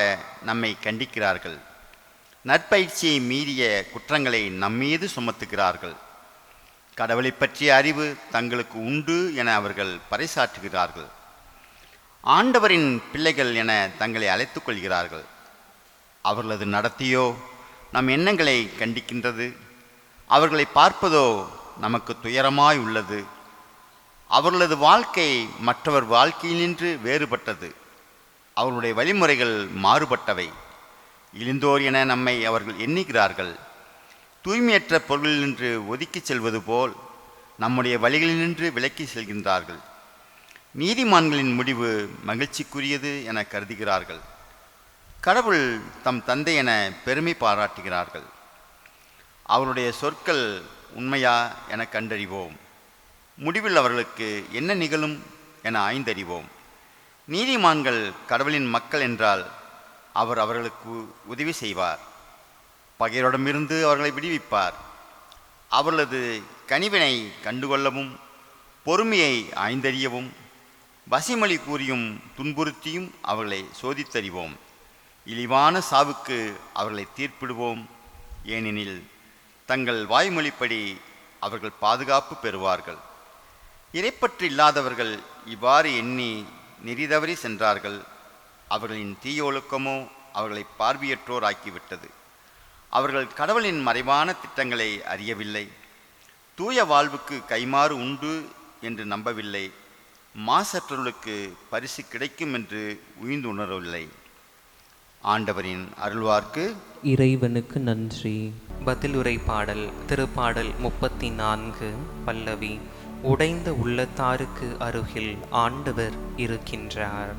நம்மை கண்டிக்கிறார்கள். நற்பயிற்சியை மீறிய குற்றங்களை நம்மீது சுமத்துகிறார்கள். கடவுளை பற்றிய அறிவு தங்களுக்கு உண்டு என அவர்கள் பறைசாற்றுகிறார்கள். ஆண்டவரின் பிள்ளைகள் என தங்களை அழைத்துக் கொள்கிறார்கள். அவர்களது நடத்தையோ நம் எண்ணங்களை கண்டிக்கின்றது. அவர்களை பார்ப்பதோ நமக்கு துயரமாய் உள்ளது. அவர்களது வாழ்க்கை மற்றவர் வாழ்க்கையினின்று வேறுபட்டது. அவர்களுடைய வழிமுறைகள் மாறுபட்டவை. இழிந்தோர் என நம்மை அவர்கள் எண்ணுகிறார்கள். தூய்மையற்ற பொருளினின்று ஒதுக்கிச் செல்வது போல் நம்முடைய வழிகளினின்று விலக்கி செல்கின்றார்கள். நீதிமான்களின் முடிவு மகிழ்ச்சிக்குரியது என கருதுகிறார்கள். கடவுள் தம் தந்தை என பெருமை பாராட்டுகிறார்கள். அவருடைய சொற்கள் உண்மையா என கண்டறிவோம். முடிவில் அவர்களுக்கு என்ன நிகழும் என ஆய்ந்தறிவோம். நீதிமான்கள் கடவுளின் மக்கள் என்றால் அவர் அவர்களுக்கு உதவி செய்வார். பகைவரிடமிருந்து அவர்களை விடுவிப்பார். அவர்களது கனிவினை கண்டுகொள்ளவும் பொறுமையை ஆய்ந்தறியவும் வசிமொழி கூறியும் துன்புறுத்தியும் அவர்களை சோதித்தறிவோம். இழிவான சாவுக்கு அவர்களை தீர்ப்பிடுவோம். ஏனெனில் தங்கள் வாய்மொழிப்படி அவர்கள் பாதுகாப்பு பெறுவார்கள். இறைப்பற்று இல்லாதவர்கள் இவ்வாறு எண்ணி நெறிதவறி சென்றார்கள். அவர்களின் தீய ஒழுக்கமோ அவர்களை பார்வையற்றோர் ஆக்கிவிட்டது. அவர்கள் கடவுளின் மறைவான திட்டங்களை அறியவில்லை. தூய வாழ்வுக்கு கைமாறு உண்டு என்று நம்பவில்லை. மாசற்றவர்களுக்கு பரிசு கிடைக்கும் என்று உய்ந்து உணரவில்லை. ஆண்டவரின் அருள்வார்க்கு. இறைவனுக்கு நன்றி. பதிலுரை பாடல். திருப்பாடல் 34 பல்லவி. உடைந்த உள்ளத்தாருக்கு அருகில் ஆண்டவர் இருக்கின்றார்.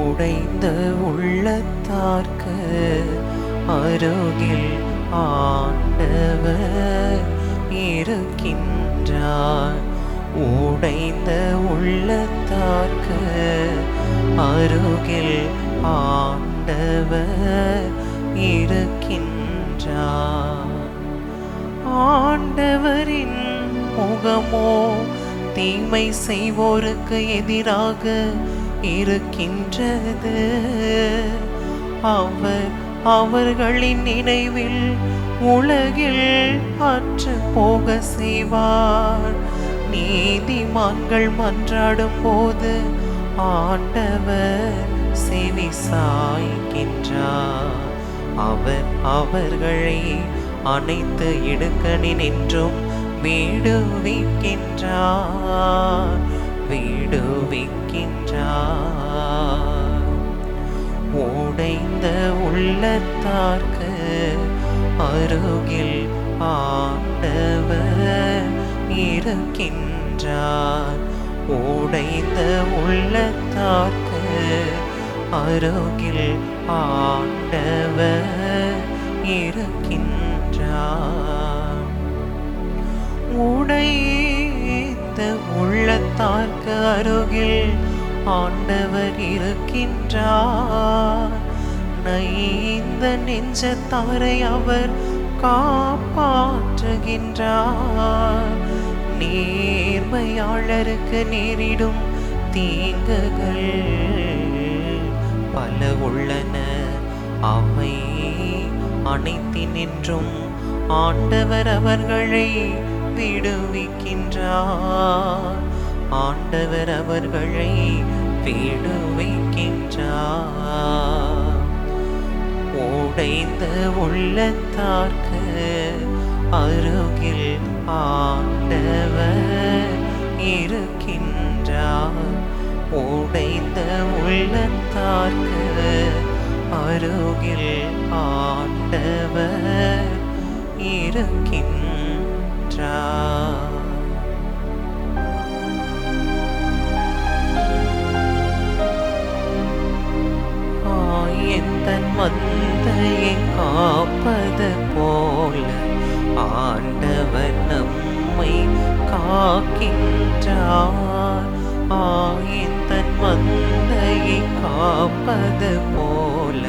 உடைந்த உள்ளத்தார்க்கு அருகில் ஆண்டவர் இருக்கின்றார். உடைந்த உள்ளத்தார்க்கு அருகில் ஆண்டவர் இருக்கின்றார். ஆண்டவரின் முகமோ தீமை செய்வோருக்கு எதிராக இருக்கின்றது. அவர் அவர்களின் நினைவில் உலகில் அற்று போக செய்வார். நீதிமான்கள் மன்றாடும் போது ஆண்டவர் செவி சாய்க்கின்றார். அவர் அவர்களை அனைத்து இடுக்கணினின்றும் விடுவிக்கின்றார். உடைந்த உள்ளத்தார்க்கு அருகில் ஆண்டவர் இருக்கின்றார். உடைந்த உள்ளத்தார்க்கு அருகில் ஆண்டவர் இருக்கின்றார். உடைந்த உள்ளத்தார்க்கு அருகில் ஆண்டவர் இருக்கின்றார். நைந்த நெஞ்சத்தாரை அவர் காப்பாற்றுகின்றார். நேர்மையாளருக்கு நேரிடும் தீங்குகள் பல உள்ளன. அவை அனைத்தினின்றும் ஆண்டவர் அவர்களை விடுவிக்கின்றார். ஆண்டவர் அவர்களை விடுவிக்கின்றார். உடைந்த உள்ளத்தார்க்கு அருகில் ஆண்டவர் இருக்கின்றார். உடைந்த உள்ளத்தார்க்கு அருகில் ஆண்டவர் இருக்கின்றார். எந்தன் மந்தையை காப்பது போல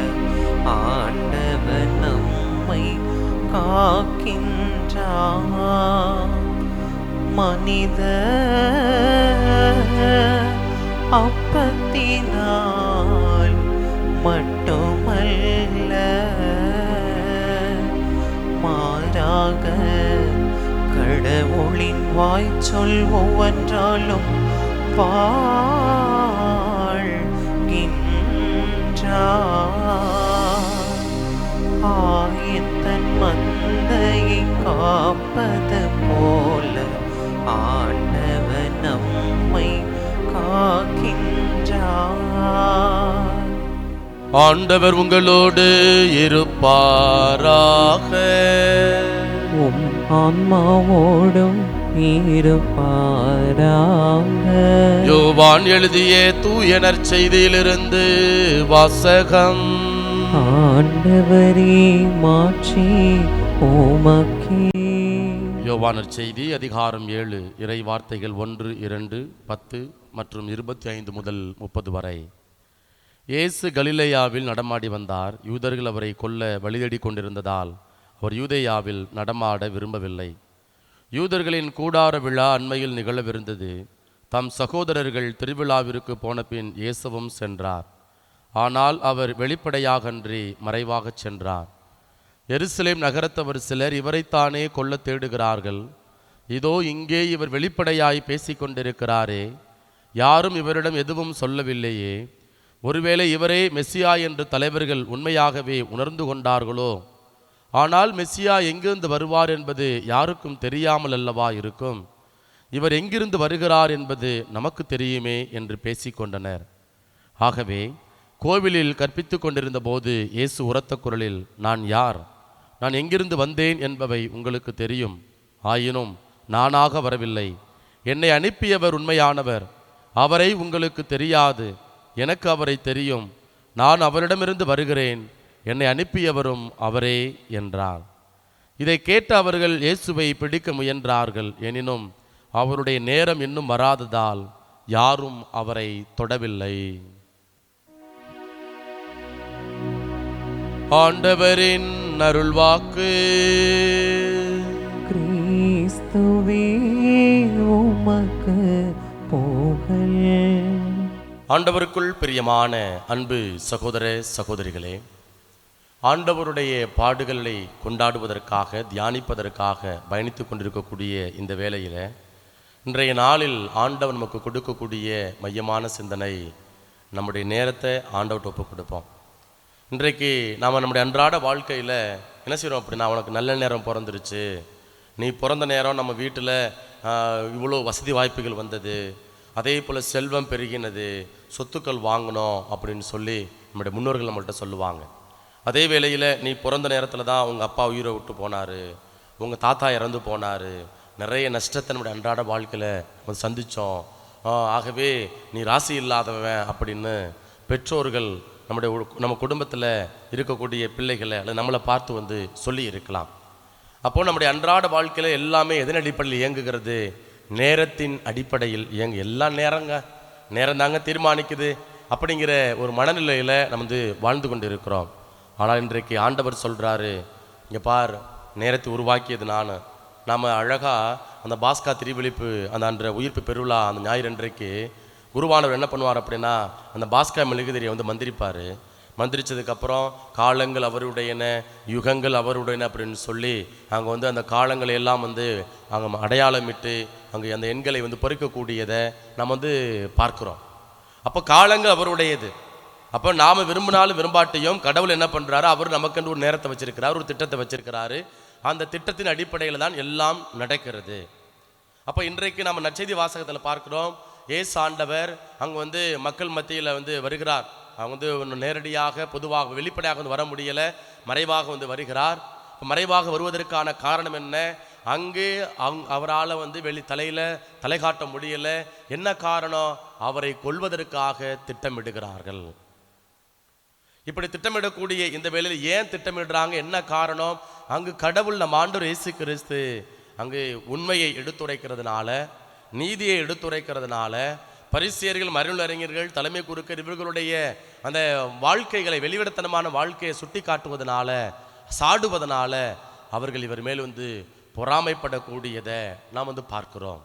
ஆண்டவர் நம்மை காக்கின்றார். மனித அப்பத்தினால் மட்டுமல்ல, மாறாக கடவுளின் வாய்ச்சொல் ஒவ்வொன்றாலும் வாழ்கின்றார். ஆயத்தன் மந்தையை காப்பது போல ஆண்டவர் நம்மை காக்கின்றார். ஆண்டவர் உங்களோடு இருப்பாராக. உம் ஆன்மாவோடும் இருப்பாராக. யோவான் எழுதிய தூய நற்செய்தியிலிருந்து வாசகம். ஆண்டவரே மாட்சி உமக்கே. யோவான் நற்செய்தி அதிகாரம் 7 இறை வார்த்தைகள் 1, 2, 10 மற்றும் 25 முதல் 30 வரை. இயேசு கலிலேயாவில் நடமாடி வந்தார். யூதர்கள் அவரை கொல்ல வழிதேடி கொண்டிருந்ததால் அவர் யூதேயாவில் நடமாட விரும்பவில்லை. யூதர்களின் கூடார விழா அண்மையில் நிகழவிருந்தது. தம் சகோதரர்கள் திருவிழாவிற்கு போன பின் இயேசுவும் சென்றார். ஆனால் அவர் வெளிப்படையாகன்றி மறைவாகச் சென்றார். எருசலேம் நகரத்தவர் சிலர் இவரைத்தானே கொல்ல தேடுகிறார்கள். இதோ இங்கே இவர் வெளிப்படையாய் பேசிக்கொண்டிருக்கிறாரே, யாரும் இவரிடம் எதுவும் சொல்லவில்லையே. ஒருவேளை இவரே மெஸ்ஸியா என்று தலைவர்கள் உண்மையாகவே உணர்ந்து கொண்டார்களோ? ஆனால் மெஸ்ஸியா எங்கிருந்து வருவார் என்பது யாருக்கும் தெரியாமல் அல்லவா இருக்கும்? இவர் எங்கிருந்து வருகிறார் என்பது நமக்கு தெரியுமே என்று பேசிக்கொண்டனர். ஆகவே கோவிலில் கற்பித்து கொண்டிருந்த போது இயேசு உரத்த குரலில், நான் யார், நான் எங்கிருந்து வந்தேன் என்பவை உங்களுக்கு தெரியும். ஆயினும் நானாக வரவில்லை, என்னை அனுப்பியவர் உண்மையானவர். அவரை உங்களுக்கு தெரியாது, எனக்கு அவரை தெரியும். நான் அவரிடமிருந்து வருகிறேன், என்னை அனுப்பியவரும் அவரே என்றார். இதை கேட்ட அவர்கள் இயேசுவை பிடிக்க முயன்றார்கள். எனினும் அவருடைய நேரம் இன்னும் வராததால் யாரும் அவரை தொடவில்லை. ஆண்டவரின் அருள்வாக்கு. கிறிஸ்துவே உமக்கு புகழ். ஆண்டவருக்குள் பிரியமான அன்பு சகோதர சகோதரிகளே, ஆண்டவருடைய பாடுகளை கொண்டாடுவதற்காக தியானிப்பதற்காக பயணித்து கொண்டிருக்கக்கூடிய இந்த வேளையில் இன்றைய நாளில் ஆண்டவர் நமக்கு கொடுக்கக்கூடிய மையமான சிந்தனை, நம்முடைய நேரத்தை ஆண்டவர்கிட்ட ஒப்பு கொடுப்போம். இன்றைக்கு நாம் நம்முடைய அன்றாட வாழ்க்கையில் என்ன செய்கிறோம் அப்படின்னா, உனக்கு நல்ல நேரம் பிறந்துருச்சு, நீ பிறந்த நேரம் நம்ம வீட்டில் இவ்வளோ வசதி வாய்ப்புகள் வந்தது, அதே போல் செல்வம் பெருகினது, சொத்துக்கள் வாங்கணும் அப்படின்னு சொல்லி நம்முடைய முன்னோர்கள் நம்மள்கிட்ட சொல்லுவாங்க. அதே வேளையில் நீ பிறந்த நேரத்தில் தான் உங்கள் அப்பா உயிரை விட்டு போனார், உங்கள் தாத்தா இறந்து போனார், நிறைய நஷ்டத்தை நம்முடைய அன்றாட வாழ்க்கையில் நம்ம சந்தித்தோம், ஆகவே நீ ராசி இல்லாதவன் அப்படின்னு பெற்றோர்கள் நம்ம குடும்பத்தில் இருக்கக்கூடிய பிள்ளைகளை அல்லது நம்மளை பார்த்து வந்து சொல்லி இருக்கலாம். அப்போது நம்முடைய அன்றாட வாழ்க்கையில் எல்லாமே எதன் அடிப்படையில் இயங்குகிறது? நேரத்தின் அடிப்படையில் எல்லா நேரம் தாங்க தீர்மானிக்குது அப்படிங்கிற ஒரு மனநிலையில் நம்ம வந்து வாழ்ந்து கொண்டு இருக்கிறோம். ஆனால் இன்றைக்கு ஆண்டவர் சொல்கிறாரு, இங்கே பார், நேரத்தை உருவாக்கியது நான். நாம் அழகாக அந்த பாஸ்கா திருவிழிப்பு அந்த அன்ற உயிர்ப்பு பெருவிழா அந்த ஞாயிறு அன்றைக்கு குருவானவர் என்ன பண்ணுவார் அப்படின்னா, அந்த பாஸ்கா மெழுகுதிரியை வந்து மந்திரிப்பார். மந்திரிச்சதுக்கப்புறம் காலங்கள் அவருடையன, யுகங்கள் அவருடையன அப்படின்னு சொல்லி அங்கே வந்து அந்த காலங்களை எல்லாம் வந்து அங்கே அடையாளமிட்டு அங்கே அந்த எண்களை வந்து பொறிக்கக்கூடியதை நம்ம வந்து பார்க்குறோம். அப்போ காலங்கள் அவருடையது. அப்போ நாம் விரும்பினாலும் விரும்பாட்டையும் கடவுள் என்ன பண்ணுறாரு, அவர் நமக்கென்று ஒரு நேரத்தை வச்சிருக்கிறார், ஒரு திட்டத்தை வச்சிருக்கிறாரு. அந்த திட்டத்தின் அடிப்படையில் தான் எல்லாம் நடக்கிறது. அப்போ இன்றைக்கு நம்ம நற்செய்தி வாசகத்தில் பார்க்குறோம், இயேசு ஆண்டவர் அங்கே வந்து மக்கள் மத்தியில் வந்து வருகிறார். அவங்க வந்து நேரடியாக பொதுவாக வெளிப்படையாக வந்து வர முடியலை, மறைவாக வந்து வருகிறார். இப்போ மறைவாக வருவதற்கான காரணம் என்ன? அங்கே அவரால் வந்து தலை காட்ட முடியலை. என்ன காரணம்? அவரை கொல்வதற்காக திட்டமிடுகிறார்கள். இப்படி திட்டமிடக்கூடிய இந்த வேளையில் ஏன் திட்டமிடுறாங்க, என்ன காரணம்? அங்கு கடவுள் நம் ஆண்டவர் இயேசு கிறிஸ்து அங்கு உண்மையை எடுத்துரைக்கிறதுனால, நீதியை எடுத்துரைக்கிறதுனால, பரிசேயர்கள், மறைநூல் அறிஞர்கள், தலைமை குருக்கள் இவர்களுடைய அந்த வாழ்க்கைகளை, வெளிவிடத்தனமான வாழ்க்கையை சுட்டி காட்டுவதனால, சாடுவதனால அவர்கள் இவர் மேல் பொறாமைப்படக்கூடியதை நாம் பார்க்கிறோம்.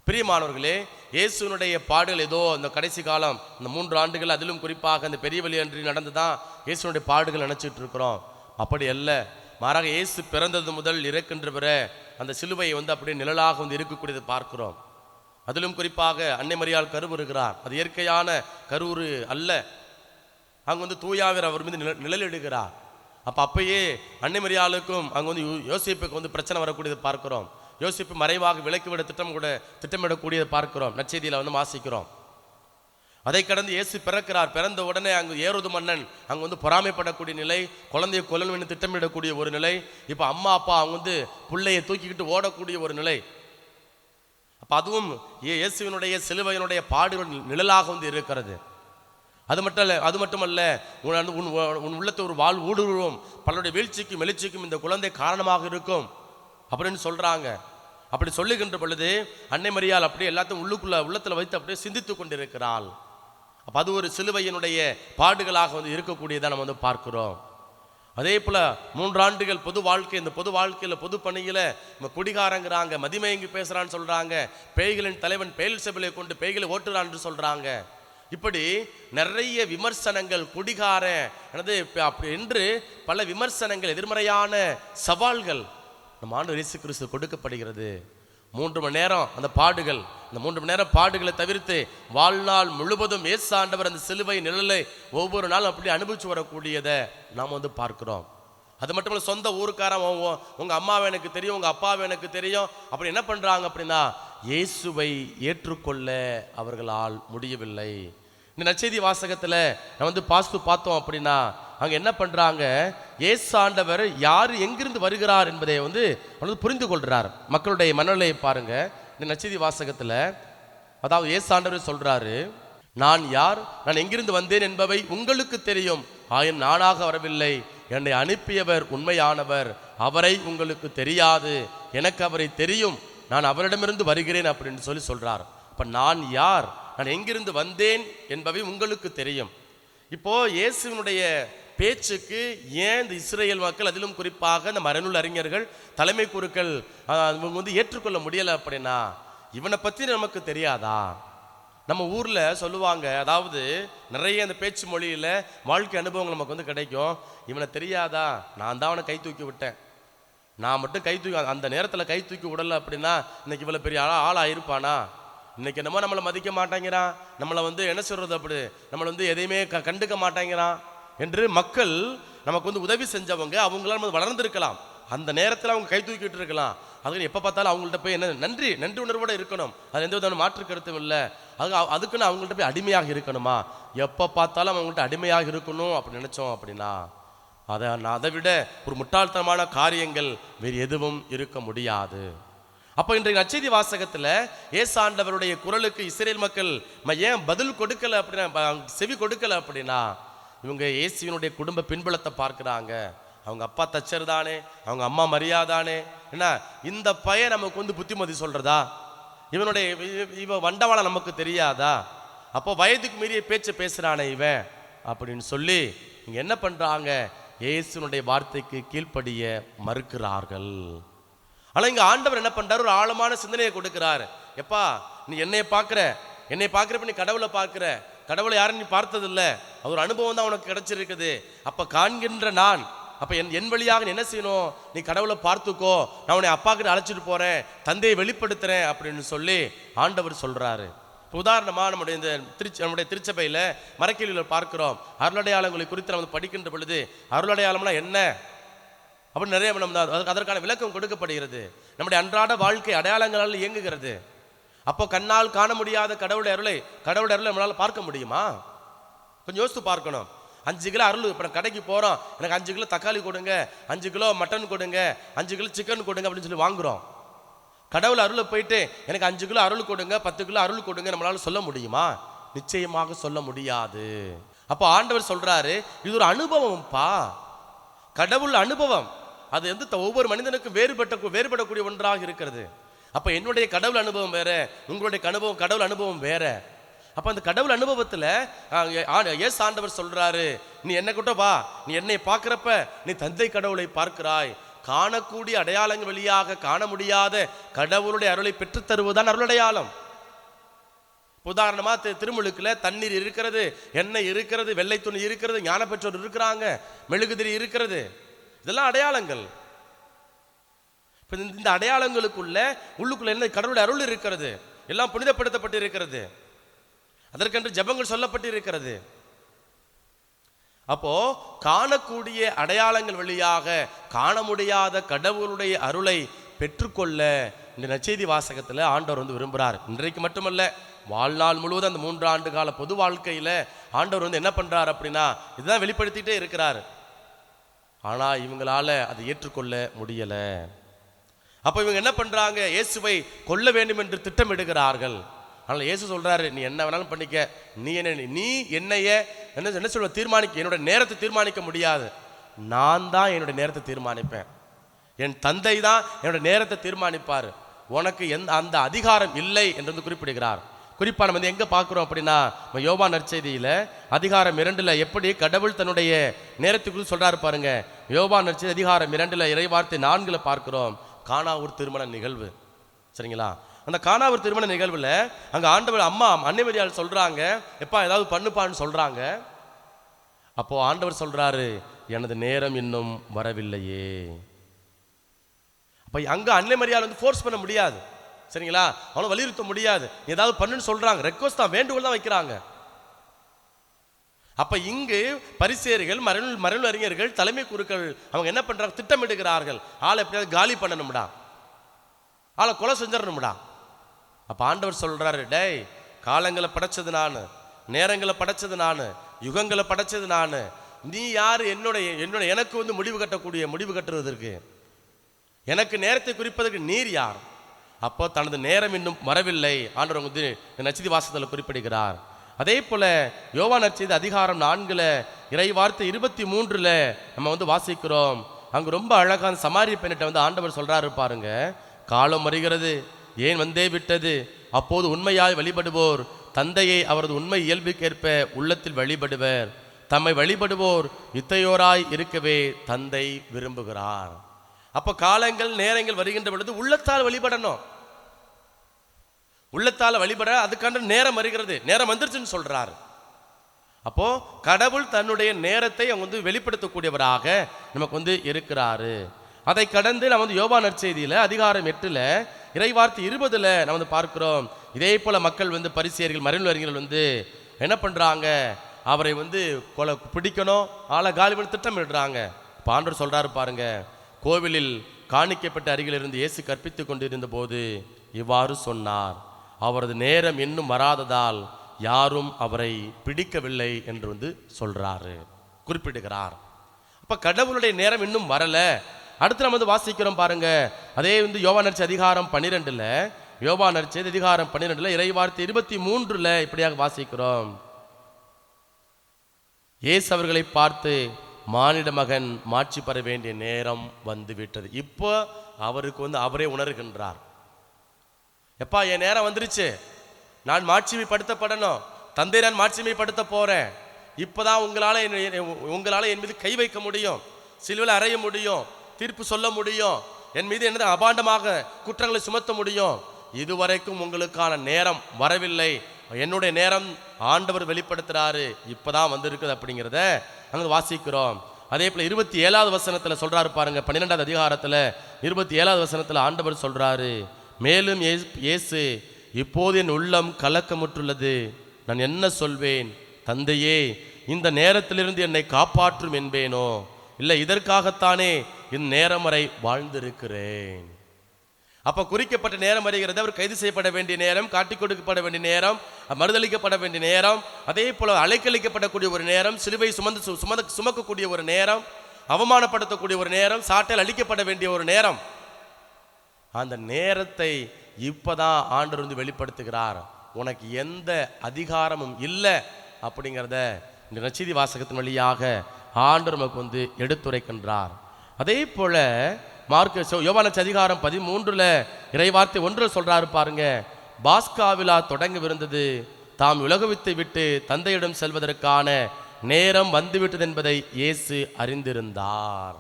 பிரியமானவர்களே, இயேசுனுடைய பாடுகள் ஏதோ அந்த கடைசி காலம் இந்த 3 ஆண்டுகள், அதிலும் குறிப்பாக அந்த பெரிய வழி அன்றி நடந்துதான் இயேசுனுடைய பாடுகள் நினைச்சிட்டு இருக்கிறோம். அப்படி அல்ல. மாறாக இயேசு பிறந்தது முதல் இறக்கின்ற பிற அந்த சிலுவையை அப்படியே நிழலாக இருக்கக்கூடியதை பார்க்கிறோம். அதிலும் குறிப்பாக அன்னை மரியாள் கருவுறுகிறார். அது இயற்கையான கருவுறு அல்ல. அங்கே தூயாவியர் அவர் மீது நிழலிடுகிறார். அப்பயே அன்னை மரியாளுக்கும் அங்கே யோசிப்புக்கு பிரச்சனை வரக்கூடியதை பார்க்கிறோம். யோசிப்பு மறைவாக விலக்கிவிட திட்டமிடக்கூடியதை பார்க்கிறோம். நற்செய்தியில் வாசிக்கிறோம். அதை கடந்து இயேசு பிறக்கிறார். பிறந்த உடனே அங்கு ஏரோது மன்னன் அங்கே பொறாமைப்படக்கூடிய நிலை, குழந்தையை கொல்லணும்னு திட்டமிடக்கூடிய ஒரு நிலை. இப்போ அம்மா அப்பா அவங்க பிள்ளையை தூக்கிக்கிட்டு ஓடக்கூடிய ஒரு நிலை. அப்போ அதுவும் இயேசுவினுடைய சிலுவையினுடைய பாடுகள் நிழலாக இருக்கிறது. அது மட்டுமல்ல, உன் உள்ளத்தை ஒரு வாழ் ஊடுருவும் பலருடைய வீழ்ச்சிக்கும் எழுச்சிக்கும் இந்த குழந்தை காரணமாக இருக்கும் அப்படின்னு சொல்றாங்க. அப்படி சொல்லுகின்ற பொழுது அன்னை மரியாள் அப்படியே எல்லாத்தையும் உள்ளத்துல வைத்து அப்படியே சிந்தித்து கொண்டிருக்கிறாள். அப்ப அது ஒரு சிலுவையினுடைய பாடுகளாக இருக்கக்கூடியதை நம்ம பார்க்கிறோம். அதே போல 3 ஆண்டுகள் பொது வாழ்க்கை, இந்த பொது வாழ்க்கையில பொது பணியில குடிகாரங்கிறாங்க, மதிமயங்கி பேசுறான்னு சொல்றாங்க, பேய்களின் தலைவன் பெயல்செபூலை கொண்டு பேய்களை ஓட்டுறான் என்று சொல்றாங்க. இப்படி நிறைய விமர்சனங்கள், குடிகாரன் அப்படி என்று பல விமர்சனங்கள், எதிர்மறையான சவால்கள் நம்ம ஆண்டவர் இயேசு கிறிஸ்து கொடுக்கப்படுகிறது. 3 மணி நேரம் அந்த பாடுகள், இந்த 3 மணி நேரம் பாடுகளை தவிர்த்து வாழ்நாள் முழுவதும் இயேசு ஆண்டவர் அந்த சிலுவை நிழலை ஒவ்வொரு நாளும் அப்படி அனுபவிச்சு வரக்கூடியதை நாம் பார்க்கிறோம். அது மட்டும் இல்லை, சொந்த ஊருக்காரன் உங்க அம்மாவை எனக்கு தெரியும், உங்க அப்பாவை எனக்கு தெரியும், அப்படி என்ன பண்றாங்க அப்படின்னா இயேசுவை ஏற்றுக்கொள்ள அவர்களால் முடியவில்லை. இந்த நற்செய்தி வாசகத்துல நம்ம பார்த்தோம் அப்படின்னா அங்க என்ன பண்றாங்க, இயேசு ஆண்டவர் யார் எங்கிருந்து வருகிறார் என்பதை புரிந்து கொள்றார். மக்களுடைய மனநிலையை பாருங்க. இந்த நற்செய்தி வாசகத்துல அதாவது இயேசு ஆண்டவர் சொல்றாரு, நான் யார், நான் எங்கிருந்து வந்தேன் என்பவை உங்களுக்கு தெரியும், ஆயின் நானாக வரவில்லை, என்னை அனுப்பியவர் உண்மையானவர், அவரை உங்களுக்கு தெரியாது, எனக்கு அவரை தெரியும், நான் அவரிடமிருந்து வருகிறேன் அப்படின்னு சொல்றார். அப்ப நான் யார், நான் எங்கிருந்து வந்தேன் என்பவை உங்களுக்கு தெரியும். இப்போ இயேசுவினுடைய பேச்சுக்கு ஏன் இந்த இஸ்ரேல் மக்கள், அதிலும் குறிப்பாக இந்த மறைநூல் அறிஞர்கள், தலைமை குருக்கள் ஏற்றுக்கொள்ள முடியல அப்படின்னா இவனை பத்தி நமக்கு தெரியாதா? நம்ம ஊர்ல சொல்லுவாங்க, அதாவது நிறைய அந்த பேச்சு மொழியில வாழ்க்கை அனுபவங்கள் நமக்கு கிடைக்கும். இவனை தெரியாதா, நான் தான் அவனை கை தூக்கி விட்டேன், நான் மட்டும் கை தூக்கி அந்த நேரத்தில் கை தூக்கி விடலை அப்படின்னா இன்னைக்கு இவ்வளோ பெரிய ஆளாக இருப்பானா? இன்னைக்கு என்னமோ நம்மளை மதிக்க மாட்டேங்கிறான், நம்மளை என்ன சொல்றது, அப்படி நம்மளை எதையுமே கண்டுக்க மாட்டேங்கிறான் என்று மக்கள் நமக்கு உதவி செஞ்சவங்க, அவங்களால நம்ம வளர்ந்துருக்கலாம், அந்த நேரத்தில் அவங்க கை தூக்கிட்டு இருக்கலாம். அதுக்கு எப்போ பார்த்தாலும் அவங்கள்ட்ட போய் என்ன நன்றி உணர்வோடு இருக்கணும், அது எந்த விதமான மாற்று கருத்தும் இல்லை. அதுக்குன்னு அவங்கள்ட்ட போய் அடிமையாக இருக்கணுமா? எப்போ பார்த்தாலும் அவங்கள்ட்ட அடிமையாக இருக்கணும் அப்படி நினைச்சோம் அப்படின்னா அதை விட ஒரு முட்டாள்தனமான காரியங்கள் வேறு எதுவும் இருக்க முடியாது. அப்போ இன்றைய நற்செய்தி வாசகத்தில் இயேசு ஆண்டவருடைய குரலுக்கு இஸ்ரேல் மக்கள் ஏன் பதில் கொடுக்கல அப்படின்னா, செவி கொடுக்கல அப்படின்னா, இவங்க இயேசுவினுடைய குடும்ப பின்புலத்தை பார்க்குறாங்க. அவங்க அப்பா தச்சர் தானே, அவங்க அம்மா மரியாதானே, என்ன இந்த பையன் நமக்கு புத்திமதி சொல்றதா, இவ வண்டவாளம் நமக்கு தெரியாதா, அப்போ வயதுக்கு மீறிய பேச்சை பேசுறானே இவன் அப்படின்னு சொல்லி இங்க என்ன பண்றாங்க, இயேசுனுடைய வார்த்தைக்கு கீழ்ப்படிய மறுக்கிறார்கள். ஆனா இங்க ஆண்டவர் என்ன பண்றாரு, ஒரு ஆழமான சிந்தனையை கொடுக்கிறார். எப்பா நீ என்னை பார்க்கிறப்ப நீ கடவுளை பார்க்கிற, கடவுளை யாரும் நீ பார்த்ததில்லை, அது ஒரு அனுபவம் தான் உனக்கு கிடைச்சிருக்குது. அப்ப காண்கின்ற நான், அப்ப என் வழியாக நீ என்ன செய்யணும், நீ கடவுளை பார்த்துக்கோ, நான் உன்னை அப்பா கிட்ட அழைச்சிட்டு போறேன், தந்தையை வெளிப்படுத்துறேன் அப்படின்னு சொல்லி ஆண்டவர் சொல்றாரு. உதாரணமா நம்முடைய திருச்சபையில மறைக்கேள்வியில் பார்க்கிறோம், அருளடையாளங்களை குறித்து நம்ம படிக்கின்ற பொழுது அருளடையாளம்னா என்ன அப்படின்னு நிறைய அதற்கான விளக்கம் கொடுக்கப்படுகிறது. நம்முடைய அன்றாட வாழ்க்கை அடையாளங்களால் இயங்குகிறது. அப்போ கண்ணால் காண முடியாத கடவுளுடைய அருளை நம்மளால பார்க்க முடியுமா? கொஞ்சம் யோசித்து பார்க்கணும். 5 கிலோ அருள், இப்போ கடைக்கு போகிறோம், எனக்கு 5 கிலோ தக்காளி கொடுங்க, 5 கிலோ மட்டன் கொடுங்க, 5 கிலோ சிக்கன் கொடுங்க அப்படின்னு சொல்லி வாங்குகிறோம். கடவுள் அருளை போயிட்டு எனக்கு 5 கிலோ அருள் கொடுங்க, 10 கிலோ அருள் கொடுங்க நம்மளால சொல்ல முடியுமா? நிச்சயமாக சொல்ல முடியாது. அப்போ ஆண்டவர் சொல்றாரு, இது ஒரு அனுபவம்ப்பா, கடவுள் அனுபவம். அது ஒவ்வொரு மனிதனுக்கும் வேறுபடக்கூடிய ஒன்றாக இருக்கிறது. அப்ப என்னுடைய கடவுள் அனுபவம் வேற, உங்களுடைய கடவுள் அனுபவம் வேற. அப்ப அந்த கடவுள் அனுபவத்துல இயேசு ஆண்டவர் சொல்றாரு, நீ என்ன கிட்ட வா, நீ என்னை பார்க்கிறப்ப நீ தந்தை கடவுளை பார்க்கிறாய். காணக்கூடிய அடையாளங்கள் வழியாக காண முடியாத கடவுளுடைய அருளை பெற்றுத் தருவதுதான் அருளடையாளம். உதாரணமா திருமுழுக்குல தண்ணீர் இருக்கிறது, எண்ணெய் இருக்கிறது, வெள்ளை துணி இருக்கிறது, ஞான பெற்றோர் இருக்கிறாங்க, மெழுகுதிரி இருக்கிறது. இதெல்லாம் அடையாளங்கள். இந்த அடையாளங்களுக்குள்ள உள்ளுக்குள்ள என்ன கடவுளுடைய அருள் இருக்கிறது, எல்லாம் புனிதப்படுத்தப்பட்டு இருக்கிறது, அதற்கென்று ஜெபங்கள் சொல்லப்பட்டு இருக்கிறது. அப்போ காணக்கூடிய அடையாளங்கள் வழியாக காண முடியாத கடவுளுடைய அருளை பெற்றுக்கொள்ள இந்த நற்செய்தி வாசகத்தில் ஆண்டவர் விரும்புகிறார். இன்றைக்கு மட்டுமல்ல, வாழ்நாள் முழுவதும் அந்த 3 ஆண்டு கால பொது வாழ்க்கையில ஆண்டவர் என்ன பண்றார் அப்படின்னா இதுதான் வெளிப்படுத்திட்டே இருக்கிறார். ஆனா இவங்களால அதை ஏற்றுக்கொள்ள முடியல. அப்ப இவங்க என்ன பண்றாங்க, இயேசுவை கொல்ல வேண்டும் என்று திட்டமிடுகிறார்கள். ஆனால் இயேசு சொல்றாரு, நீ என்ன வேணாலும் பண்ணிக்க, நீ என்னைய என்ன சொல்ல தீர்மானிக்க, என்னோட நேரத்தை தீர்மானிக்க முடியாது, நான் தான் என்னோட நேரத்தை தீர்மானிப்பேன், என் தந்தை தான் என்னோட நேரத்தை தீர்மானிப்பார், உனக்கு அந்த அதிகாரம் இல்லை என்று குறிப்பிடுகிறார். குறிப்பா நம்ம எங்க பார்க்கிறோம் அப்படின்னா யோவான் நற்செய்தியில அதிகாரம் 2 எப்படி கடவுள் தன்னுடைய நேரத்துக்குள் சொல்றாரு பாருங்க. யோவான் நற்செய்தி அதிகாரம் 2 இறைவார்த்தை 4 பார்க்கிறோம். கானாவூர் திருமண நிகழ்வு, சரிங்களா? அந்த கானாவூர் திருமண நிகழ்வுல அங்க ஆண்டவர் அம்மா அன்னை மரியாள் சொல்றாங்க, எப்பா ஏதாவது பண்ணுப்பான்னு சொல்றாங்க. அப்போ ஆண்டவர் சொல்றாரு, எனது நேரம் இன்னும் வரவில்லையே. அப்ப அங்க அன்னை மரியாள் ஃபோர்ஸ் பண்ண முடியாது, சரிங்களா? அவனை வலியுறுத்த முடியாது, ஏதாவது பண்ணுன்னு சொல்றாங்க, ரெக்வஸ்ட் தான், வேண்டுகோள் தான் வைக்கிறாங்க. அப்ப இங்கு பரிசேயர்கள், மறைநூல் அறிஞர்கள், தலைமை குருக்கள் அவங்க என்ன பண்றாங்க, திட்டமிடுகிறார்கள், ஆளை எப்படியாவது காலி பண்ணணும்டா, ஆளை கொலை செஞ்சிடணும்டா. அப்ப ஆண்டவர் சொல்றாரு, டேய், காலங்களை படைச்சது நானு, நேரங்களை படைச்சது நானு, யுகங்களை படைச்சது நானு, நீ யாரு என்னோட எனக்கு முடிவு கட்டுவதற்கு, எனக்கு நேரத்தை குறிப்பதற்கு நீர் யார்? அப்போ தனது நேரம் இன்னும் வரவில்லை ஆண்டவர் நற்செய்தி வாசகத்தில் குறிப்பிடுகிறார். அதே போல யோவான் நற்செய்தி அதிகாரம் 4 இறைவார்த்தை 23 நம்ம வாசிக்கிறோம். அங்கு ரொம்ப அழகான சமாரிய பெண்ணிட்ட ஆண்டவர் சொல்றாரு பாருங்க, காலம் வருகிறது, ஏன் வந்தே விட்டது, அப்போது உண்மையாய் வழிபடுவோர் தந்தையை அவரது உண்மை இயல்புக்கேற்ப உள்ளத்தில் வழிபடுவர், தம்மை வழிபடுவோர் இத்தையோராய் இருக்கவே தந்தை விரும்புகிறார். அப்போ காலங்கள் நேரங்கள் வருகின்ற பொழுது உள்ளத்தால் வழிபடணும், உள்ளத்தால் வழிபட அதுக்கான நேரம் வருகிறது, நேரம் வந்துருச்சுன்னு சொல்றார். அப்போ கடவுள் தன்னுடைய நேரத்தை அவங்க வெளிப்படுத்தக்கூடியவராக நமக்கு இருக்கிறாரு. அதை கடந்து நம்ம யோவான் நற்செய்தியில அதிகாரம் 8 இறைவார்த்தை 20 நம்ம பார்க்கிறோம். இதே போல மக்கள் பரிசேயர்கள், மறைநூல் அறிஞர்கள் என்ன பண்றாங்க, அவரை கொலை பிடிக்கணும், ஆளை காலி பண்ணி திட்டமிடுறாங்க. ஆண்டவர் சொல்றாரு பாருங்க, கோவிலில் காணிக்கப்பட்ட அருகில் இருந்து இயேசு கற்பித்துக் கொண்டிருந்த போது இவ்வாறு சொன்னார், அவரது நேரம் இன்னும் வராததால் யாரும் அவரை பிடிக்கவில்லை என்று சொல்றாரு, குறிப்பிடுகிறார். அப்ப கடவுளுடைய நேரம் இன்னும் வரல. அடுத்து நம்ம வாசிக்கிறோம் பாருங்க, அதே யோவான் நற்செய்தி அதிகாரம் 12 யோவான் நற்செய்தி அதிகாரம் 12 இறைவார்த்தை 23 இப்படியாக வாசிக்கிறோம். இயேசு அவர்களை பார்த்து, மானிட மகன் மாட்சி பெற வேண்டிய நேரம் வந்து விட்டது. இப்போ அவருக்கு அவரே உணர்கின்றார், எப்பா என் நேரம் வந்துருச்சு, நான் மாட்சிமைப்படுத்தப்படணும், தந்தை நான் மாட்சிமைப்படுத்த போறேன், இப்பதான் உங்களால என் மீது கை வைக்க முடியும், சிலுவையில் அறைய முடியும், தீர்ப்பு சொல்ல முடியும், என் மீது என்ன அபாண்டமாக குற்றங்களை சுமத்த முடியும், இதுவரைக்கும் உங்களுக்கான நேரம் வரவில்லை, என்னுடைய நேரம் ஆண்டவர் வெளிப்படுத்துறாரு, இப்பதான் வந்திருக்குது அப்படிங்கிறத அங்க வாசிக்கிறோம். அதே போல 27வது வசனத்துல சொல்றாரு பாருங்க, 12வது அதிகாரத்துல 27வது வசனத்துல ஆண்டவர் சொல்றாரு, மேலும் இயேசு, இப்போது என் உள்ளம் கலக்கமுற்றுள்ளது, நான் என்ன சொல்வேன், தந்தையே இந்த நேரத்திலிருந்து என்னை காப்பாற்றும் என்பேனோ, இல்லை இதற்காகத்தானே இந்நேரம் வரை வாழ்ந்திருக்கிறேன். அப்ப குறிக்கப்பட்ட நேரம் வருகிறது, அவர் கைது செய்யப்பட வேண்டிய நேரம், காட்டிக் கொடுக்கப்பட வேண்டிய நேரம், மறுதளிக்கப்பட வேண்டிய நேரம், அதே போல அலைக்கழிக்கப்படக்கூடிய ஒரு நேரம், சிலுவை சுமக்கக்கூடிய ஒரு நேரம், அவமானப்படுத்தக்கூடிய ஒரு நேரம், சாட்டையில் அழிக்கப்பட வேண்டிய ஒரு நேரம். அந்த நேரத்தை இப்பதான் ஆண்டவர் வெளிப்படுத்துகிறார், உனக்கு எந்த அதிகாரமும் இல்லை அப்படிங்கிறத இந்த நற்செய்தி வாசகத்தின் வழியாக ஆண்டவர் நமக்கு எடுத்துரைக்கின்றார். அதே போல யோவான் நற்செய்தி அதிகாரம் 13 இறைவார்த்தை 1 சொல்றாரு பாருங்க, பாஸ்கா விழா தொடங்கவிருந்தது, தாம் உலகத்தை விட்டு தந்தையிடம் செல்வதற்கான நேரம் வந்துவிட்டது என்பதை இயேசு அறிந்திருந்தார்.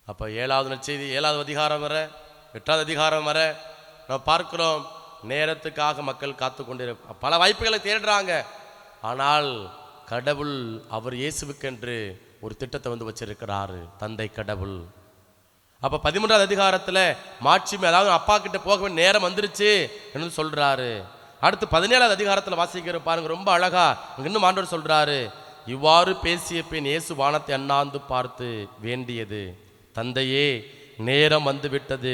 அப்போ 7வது நற்செய்தி 7வது அதிகாரம் வர 8வது அதிகாரம் வர நம்ம பார்க்கிறோம், நேரத்துக்காக மக்கள் காத்து கொண்டு பல வாய்ப்புகளை தேடுறாங்க. ஆனால் கடவுள் அவர் இயேசுவுக்கென்று ஒரு திட்டத்தை வந்து வச்சிருக்கிறாரு, தந்தை கடவுள். அப்போ 13வது அதிகாரத்தில் மாட்சிமை, அதாவது அப்பா கிட்ட போக வேண்டிய நேரம் வந்துருச்சு என்று சொல்றாரு. அடுத்து 17வது அதிகாரத்தில் வாசிக்கிற பாருங்க, ரொம்ப அழகா இன்னும் ஆண்டவர் சொல்றாரு, இவ்வாறு பேசிய பின் இயேசு வானத்தை அண்ணாந்து பார்த்து வேண்டியது, தந்தையே நேரம் வந்துவிட்டது,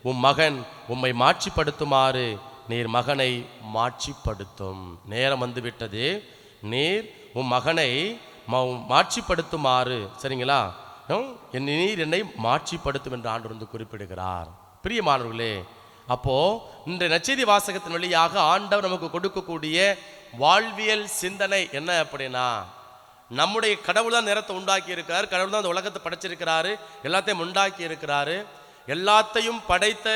உம் மகன் உம்மை மாட்சிப்படுத்துமாறு நீர் மகனை மாட்சிப்படுத்தும். நேரம் வந்துவிட்டது, நீர் உம் மகனை மாட்சிப்படுத்துமாறு, சரிங்களா, நீர் என்னை மாட்சிப்படுத்தும் என்று ஆண்டவர் வந்து குறிப்பிடுகிறார். பிரியமானவர்களே, அப்போ இந்த நற்செய்தி வாசகத்தின் வழியாக ஆண்டவர் நமக்கு கொடுக்கக்கூடிய வாழ்வியல் சிந்தனை என்ன அப்படின்னா, நம்முடைய கடவுள் தான் நேரத்தை உண்டாக்கி இருக்கிறார், கடவுள் தான் அந்த உலகத்தை படைச்சிருக்கிறாரு, எல்லாத்தையும் உண்டாக்கி இருக்கிறாரு. எல்லாத்தையும் படைத்த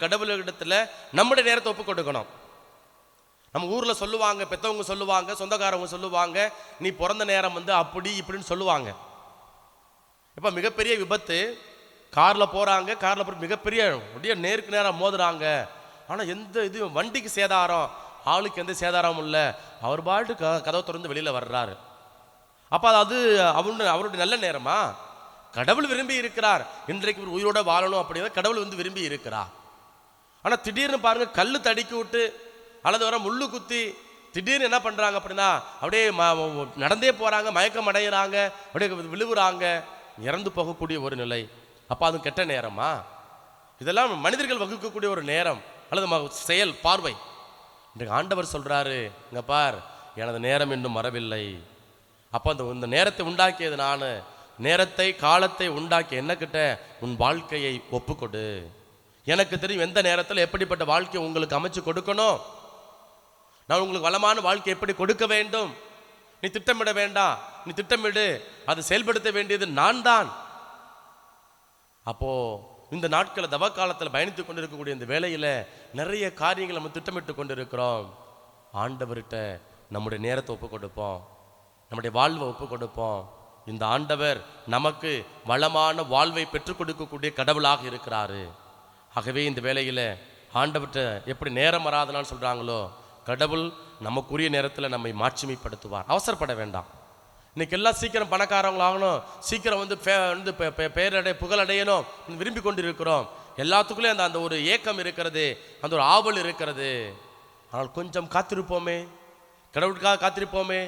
கடவுளிடத்துல நம்முடைய நேரத்தை ஒப்பு கொடுக்கணும். நம்ம ஊர்ல சொல்லுவாங்க, பெத்தவங்க சொல்லுவாங்க, சொந்தக்காரவங்க சொல்லுவாங்க, நீ பிறந்த நேரம் வந்து அப்படி இப்படின்னு சொல்லுவாங்க. இப்போ மிகப்பெரிய விபத்து, காரில் போகிறாங்க, காரில் போய் மிகப்பெரிய நேருக்கு நேரம் மோதுறாங்க. ஆனால் எந்த இது வண்டிக்கு சேதாரம், ஆளுக்கு எந்த சேதாரமும் இல்லை. அவர் பாட்டு கதவை திறந்து வெளியில் வர்றாரு. அப்போ அது அவருடைய நல்ல நேரமா? கடவுள் விரும்பி இருக்கிறார், இன்றைக்கு உயிரோட வாழணும் அப்படின்னா கடவுள் வந்து விரும்பி இருக்கிறார். ஆனால் திடீர்னு பாருங்க, கல் தடிக்கி விட்டு அல்லது வர முள்ளு குத்தி திடீர்னு என்ன பண்ணுறாங்க அப்படின்னா, அப்படியே நடந்தே போகிறாங்க, மயக்கம் அடைகிறாங்க, அப்படியே விழுவுறாங்க, இறந்து போகக்கூடிய ஒரு நிலை. அப்போ அது கெட்ட நேரமா? இதெல்லாம் மனிதர்கள் வகுக்கக்கூடிய ஒரு நேரம் அல்லது செயல் பார்வை. இன்றைக்கு ஆண்டவர் சொல்றாரு, இங்க பார், எனது நேரம் இன்னும் வரவில்லை. அப்போ இந்த நேரத்தை உண்டாக்கியது நான், நேரத்தை காலத்தை உண்டாக்கி என்னக்கிட்ட உன் வாழ்க்கையை ஒப்புக்கொடு. எனக்கு தெரியும் எந்த நேரத்தில் எப்படிப்பட்ட வாழ்க்கையை உங்களுக்கு அமைச்சு கொடுக்கணும். நான் உங்களுக்கு வளமான வாழ்க்கை எப்படி கொடுக்க வேண்டும். நீ திட்டமிட வேண்டாம், நீ திட்டமிடு, அதை செயல்படுத்த வேண்டியது நான் தான். அப்போ இந்த நாட்களை தவ காலத்தில் பயணித்து கொண்டிருக்கக்கூடிய இந்த வேளையில் நிறைய காரியங்கள் நம்ம திட்டமிட்டு கொண்டிருக்கிறோம். ஆண்டவர்கிட்ட நம்முடைய நேரத்தை ஒப்பு கொடுப்போம், நம்முடைய வாழ்வை ஒப்பு கொடுப்போம். இந்த ஆண்டவர் நமக்கு வளமான வாழ்வை பெற்றுக் கொடுக்கக்கூடிய கடவுளாக இருக்கிறாரு. ஆகவே இந்த வேளையில் ஆண்டவர்கிட்ட எப்படி நேரம் வராதனான்னு சொல்கிறாங்களோ, கடவுள் நமக்குரிய நேரத்தில் நம்மை மாட்சிமைப்படுத்துவார். அவசரப்பட வேண்டாம். இன்னைக்கு எல்லாம் சீக்கிரம் பணக்காரங்களாகணும், சீக்கிரம் வந்து பேரடை புகழடையணும் விரும்பி கொண்டிருக்கிறோம். எல்லாத்துக்குள்ளேயும் அந்த ஒரு ஏக்கம் இருக்கிறது, அந்த ஒரு ஆவல் இருக்கிறது. ஆனால் கொஞ்சம் காத்திருப்போமே, கடவுளுக்காக காத்திருப்போமே,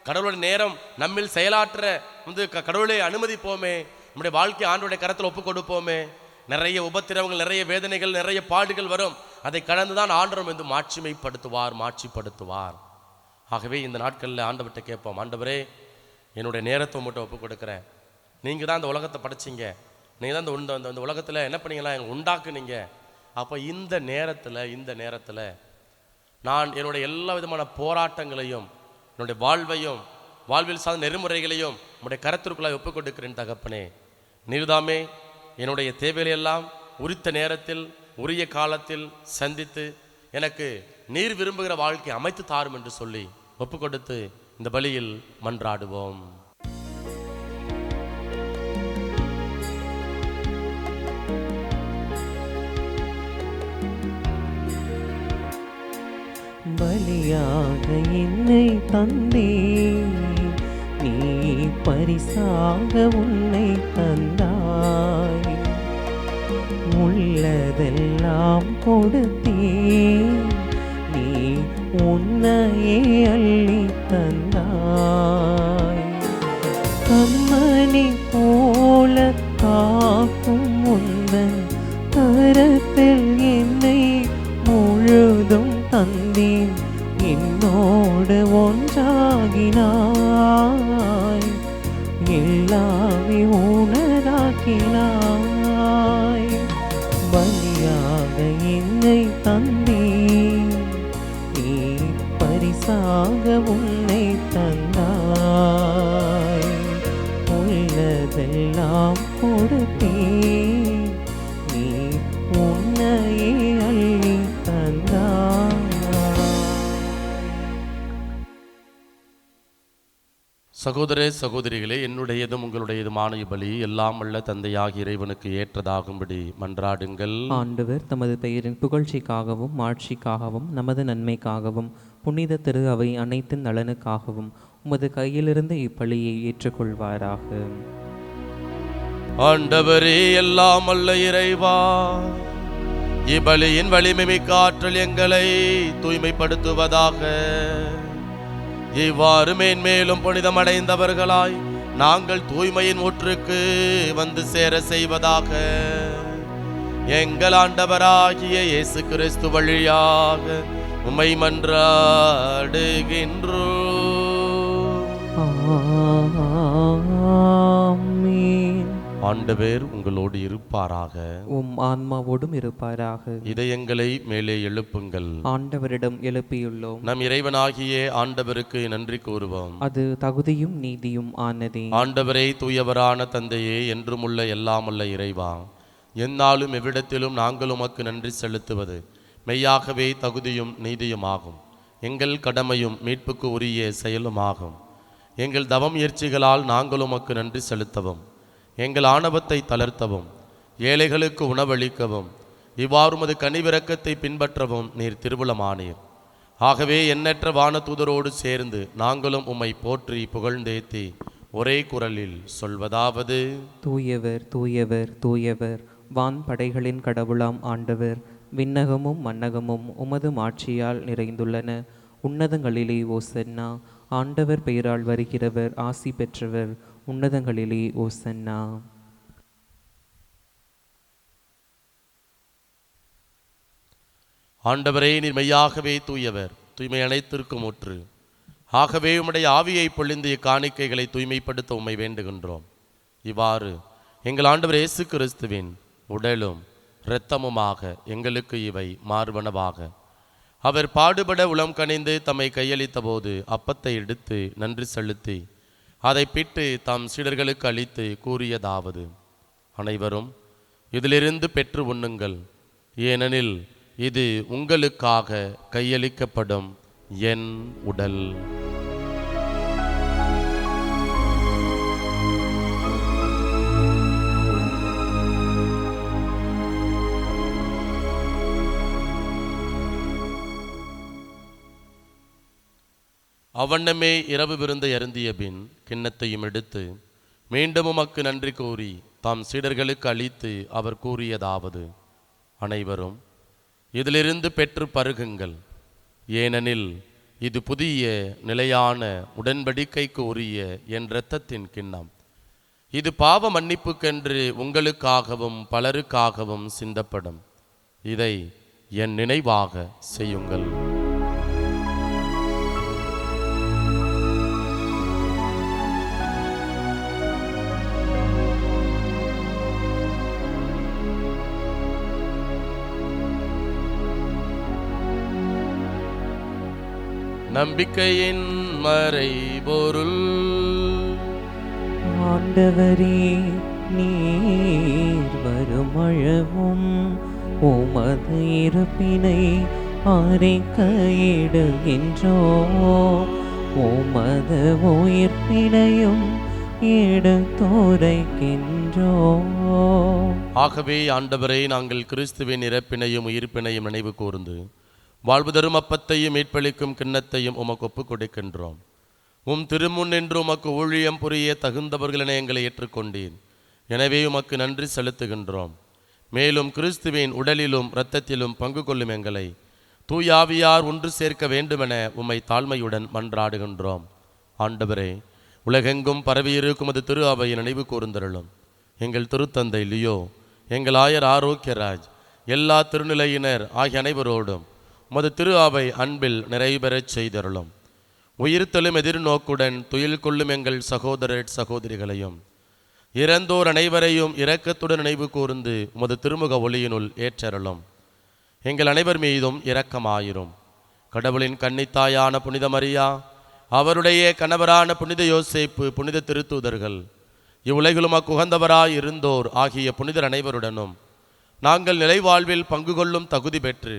கடவுளுடைய நேரம் நம்மில் செயலாற்ற வந்து கடவுளை அனுமதிப்போமே, நம்முடைய வாழ்க்கை ஆண்டோடைய கரத்தில் ஒப்பு கொடுப்போமே. நிறைய உபத்திரவங்கள், நிறைய வேதனைகள், நிறைய பாடுகள் வரும். அதை கடந்துதான் ஆண்டவர் வந்து மாட்சிப்படுத்துவார். ஆகவே இந்த நாட்களில் ஆண்டவர்கிட்ட கேட்போம், ஆண்டவரே என்னுடைய நேரத்தை உங்கள்கிட்ட ஒப்பு கொடுக்குறேன். நீங்கள் தான் இந்த உலகத்தை படைச்சிங்க, நீங்கள் தான் இந்த உலகத்தில் என்ன பண்ணீங்களா, எங்களை உண்டாக்குனீங்க. அப்போ இந்த நேரத்தில் நான் என்னுடைய எல்லா விதமான போராட்டங்களையும், என்னுடைய வாழ்வையும், வாழ்வில் சார்ந்த நெறிமுறைகளையும் உங்களுடைய கரத்திற்குள்ளாக ஒப்பு கொடுக்கிறேன் தகப்பனே. நீர்தாமே என்னுடைய தேவையெல்லாம் உரித்த நேரத்தில் உரிய காலத்தில் சந்தித்து எனக்கு நீர் விரும்புகிற வாழ்க்கை அமைத்து தாரும் என்று சொல்லி ஒப்பு கொடுத்து இந்த பலியில் மன்றாடுவோம். பலியாக என்னை தந்தே, நீ பரிசாக உன்னை தந்தாய். உள்ளதெல்லாம் கொடுத்தே, நீ உன்னையே அள்ளி தந்தாய். கண்மணி போல காக்கும் உந்தன் கரத்தில் என்னை முழுதும் தந்தேன். என்னோடு ஒன்றாகினாய், எல்லாமே உனதாக்கினாய். பலியாக என்னை தந்தேன், நீ பரிசாக உன்னை தந்தாய். உள்ளதெல்லாம் கொடுத்தேன், நீ உன்னையே அள்ளி தந்தாய். சகோதர சகோதரிகளே, என்னுடையதும் உங்களுடையதுமான இப்பலி எல்லாம் வல்ல தந்தையாகிய இறைவனுக்கு ஏற்றதாகும்படி மன்றாடுங்கள். ஆண்டவர் தமது பெயரின் புகழ்ச்சிக்காகவும் மாட்சிக்காகவும் நமது நன்மைக்காகவும் புனித திரு அவை அனைத்தின் நலனுக்காகவும் உமது கையிலிருந்து இப்பலியை ஏற்றுக்கொள்வாராக. ஆண்டவரே, எல்லாம் வல்ல இறைவா, இப்பலியின் வலிமை மிக்க ஆற்றல் எங்களை தூய்மைப்படுத்துவதாக. இவ்வாறு மேன்மேலும் புனிதமடைந்தவர்களாய் நாங்கள் தூய்மையின் ஊற்றுக்கு வந்து சேர செய்வதாக. எங்கள் ஆண்டவராகிய இயேசு கிறிஸ்து வழியாக உம்மை மன்றாடுகின்றோம். ஆமென். ஆண்டவர் உங்களோடு இருப்பாராக. உம் ஆன்மாவோடும் இருப்பாராக. இதயங்களை மேலே எழுப்புங்கள். ஆண்டவரிடம் எழுப்பியுள்ளோம். நம் இறைவனாகிய ஆண்டவருக்கு நன்றி கூறுவோம். அது தகுதியும் நீதியும் ஆனதே. ஆண்டவரே, தூயவரான தந்தையே, என்றுமுள்ள எல்லாமுள்ள இறைவா, எந்நாளும் எவ்விடத்திலும் நாங்கள் உமக்கு நன்றி செலுத்துவது மெய்யாகவே தகுதியும் நீதியுமாகும். எங்கள் கடமையும் மீட்புக்கு உரிய செயலுமாகும். எங்கள் தவம் முயற்சிகளால் நாங்கள் உமக்கு நன்றி செலுத்தவும், எங்கள் ஆணவத்தை தளர்த்தவும், ஏழைகளுக்கு உணவளிக்கவும், இவ்வாறு உமது கனிவிரக்கத்தை பின்பற்றவும் நீர் திருவுளமானீர். ஆகவே எண்ணற்ற வான தூதரோடு சேர்ந்து நாங்களும் உம்மை போற்றி புகழ்ந்தேத்தி ஒரே குரலில் சொல்வதாவது: தூயவர் தூயவர் தூயவர், வான் படைகளின் கடவுளாம் ஆண்டவர். விண்ணகமும் மன்னகமும் உமது மாட்சியால் நிறைந்துள்ளன. உன்னதங்களிலே ஓசன்னா. ஆண்டவர் பெயரால் வருகிறவர் ஆசி பெற்றவர். உன்னதங்களிலே ஓசன்னா. ஆண்டவரே, நீர் மெய்யாகவே தூயவர், தூய்மை அனைத்திற்கும் ஊற்று. ஆகவே உம்முடைய ஆவியை பொழிந்து இக்காணிக்கைகளை தூய்மைப்படுத்த உம்மை வேண்டுகின்றோம். இவ்வாறு எங்கள் ஆண்டவர் இயேசு கிறிஸ்துவின் உடலும் இரத்தமுமாக எங்களுக்கு இவை மார்பனவாக. அவர் பாடுபட உளம் கனிந்து தம்மை கையளித்த போது அப்பத்தை எடுத்து நன்றி செலுத்தி அதை பிட்டு தம் சீடர்களுக்கு அளித்து கூறியதாவது: அனைவரும் இதிலிருந்து பெற்று உண்ணுங்கள், ஏனெனில் இது உங்களுக்காக கையளிக்கப்படும் என் உடல். அவ்வண்ணமே இரவு விருந்தை அருந்திய பின் கிண்ணத்தையும் எடுத்து மீண்டும் உமக்கு நன்றி கூறி தாம் சீடர்களுக்கு அளித்து அவர் கூறியதாவது: அனைவரும் இதிலிருந்து பெற்று பருகுங்கள், ஏனெனில் இது புதிய நிலையான உடன்படிக்கைக்கு உரிய என் இரத்தத்தின் கிண்ணம். இது பாவ மன்னிப்புக்கென்று உங்களுக்காகவும் பலருக்காகவும் சிந்தப்படும். இதை என் நினைவாக செய்யுங்கள். நம்பிக்கையின் மறைபொருள். ஆண்டவரே, நீர் வருமளவும் உமது இருப்பினை அறிக்கையிடுகின்றோம். உமது உயிர்ப்பினையும் எடுத்துரைக்கின்றோம். ஆகவே ஆண்டவரே, நாங்கள் கிறிஸ்துவின் இறப்பினையும் உயிர்ப்பினையும் நினைவு கூர்ந்து வாழ்வு தரும் அப்பத்தையும் மீட்பளிக்கும் கிண்ணத்தையும் உமக்கு ஒப்புக் கொடுக்கின்றோம். உம் திருமுன் என்று உமக்கு ஊழியம் புரிய தகுந்தவர்களென எங்களை ஏற்றுக்கொண்டீர். எனவே உமக்கு நன்றி செலுத்துகின்றோம். மேலும் கிறிஸ்துவின் உடலிலும் இரத்தத்திலும் பங்கு கொள்ளும் எங்களை தூயாவியார் ஒன்று சேர்க்க வேண்டுமென உம்மை தாழ்மையுடன் மன்றாடுகின்றோம். ஆண்டவரே, உலகெங்கும் பரவியிருக்கும் அது திரு அவையை நினைவு கூர்ந்தருளும். எங்கள் திருத்தந்தை லியோ, எங்கள் ஆயர் ஆரோக்கியராஜ், எல்லா திருநிலையினர் ஆகிய அனைவரோடும் உமது திரு அவை அன்பில் நிறைவேறச் செய்தருளும். உயிர்த்தெழும் எதிர்நோக்குடன் துயில் கொள்ளும் எங்கள் சகோதரர் சகோதரிகளையும் இறந்தோர் அனைவரையும் இரக்கத்துடன் நினைவு கூர்ந்து உமது திருமுக ஒளியினுள் ஏற்றருளும். எங்கள் அனைவர் மீதும் இரக்கமாயிரும். கடவுளின் கன்னித்தாயான புனித மரியா, அவருடைய கணவரான புனித யோசேப்பு, புனித திருத்தூதர்கள், இவ்வுலகிலும் அக்குகந்தவராய் இருந்தோர் ஆகிய புனிதர் அனைவருடனும் நாங்கள் நிலைவாழ்வில் பங்கு கொள்ளும் தகுதி பெற்று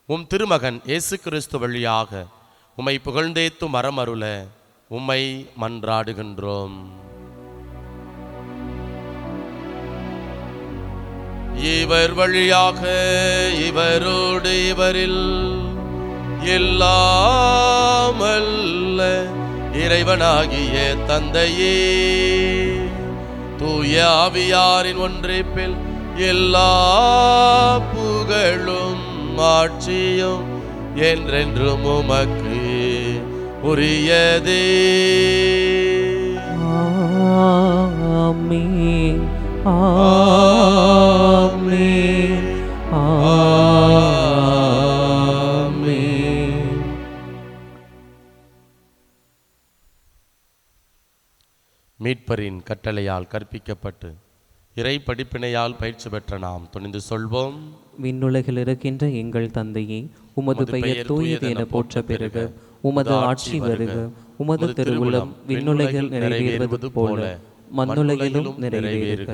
உம் திருமகன் இயேசு கிறிஸ்து வழியாக உம்மை புகழ்ந்தேத்து மரமருள உம்மை மன்றாடுகின்றோம். இவர் வழியாக இவரோடு இவரில் எல்லாம் அல்ல இறைவனாகிய தந்தையே, தூய ஆவியாரின் ஒன்றிப்பில் எல்லா புகழும் ஆட்சியும் என்றென்றும் உமக்கு உரியதே. ஆமென். ஆமென். ஆமென். மீட்பரின் கட்டளையால் கற்பிக்கப்பட்டு இறை படிப்பினையால் பயிற்சி பெற்ற நாம் துணிந்து சொல்வோம். விண்ணுலகில் இருக்கின்ற எங்கள் தந்தையே, உமது பெயர் தூயது என போற்ற பெறுக. உமது ஆட்சி வருக. உமது திருவுளம் விண்ணுலகில் நிறைவேறுவது போல மண்ணுலகிலும் நிறைவேறுக.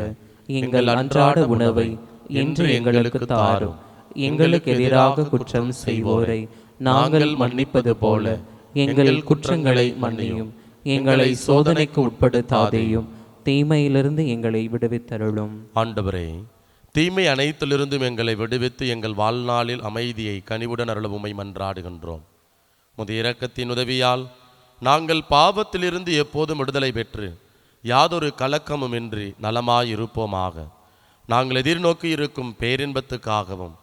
எங்கள் அன்றாட உணவை இன்று எங்களுக்கு தாரும். எங்களுக்கு எதிராக குற்றம் செய்வோரை நாங்கள் மன்னிப்பது போல எங்கள் குற்றங்களை மன்னியும். எங்களை சோதனைக்கு உட்படுத்தாதேயும், தீமையிலிருந்து எங்களை விடுவித்தருளும். ஆண்டவரே, தீமை அனைத்திலிருந்தும் எங்களை விடுவித்து எங்கள் வாழ்நாளில் அமைதியை கனிவுடன் அருள உம்மை மன்றாடுகின்றோம். உமது இரக்கத்தின் உதவியால் நாங்கள் பாவத்திலிருந்து எப்போதும் விடுதலை பெற்று யாதொரு கலக்கமும் இன்றி நலமாயிருப்போமாக. நாங்கள் எதிர்நோக்கி இருக்கும் பேரின்பத்துக்காகவும்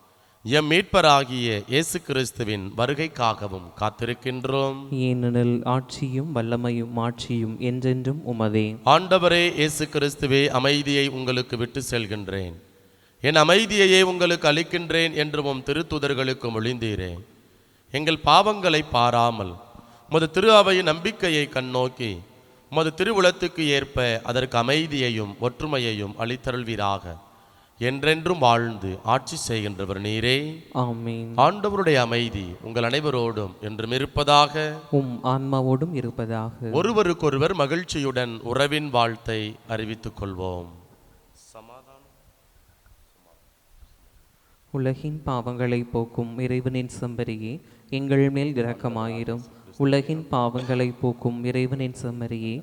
எம் மீட்பராகிய இயேசு கிறிஸ்துவின் வருகைக்காகவும் காத்திருக்கின்றோம். ஏனெனில் ஆட்சியும் வல்லமையும் மாட்சியும் என்றென்றும் உமதே. ஆண்டவரே இயேசு கிறிஸ்துவே, அமைதியை உங்களுக்கு விட்டு செல்கின்றேன், என் அமைதியையே உங்களுக்கு அளிக்கின்றேன் என்று உம் திருத்தூதர்களுக்கு மொழிந்தீரே. எங்கள் பாவங்களை பாராமல் உமது திரு அவையின் நம்பிக்கையை கண்ணோக்கி உமது திருவுளத்துக்கு ஏற்ப அதற்கு அமைதியையும் ஒற்றுமையையும் அளித்தருள்வீராக. என்றென்றும் வாழ்ந்து ஆட்சி செய்கின்றவர் நீரே. ஆமென். ஆண்டவருடைய அமைதி உங்கள் அனைவரோடும் என்றும் இருப்பதாக. உம் ஆன்மாவோடும் இருப்பதாக. ஒருவருக்கொருவர் மகிழ்ச்சியுடன் உறவின் வாழ்த்தை அறிவித்துக் கொள்வோம். உலகின் பாவங்களை போக்கும் இறைவனின் செம்மறியே, எங்கள் மேல் இரக்கமாயிரும். உலகின் பாவங்களை போக்கும் இறைவனின் செம்மறியே,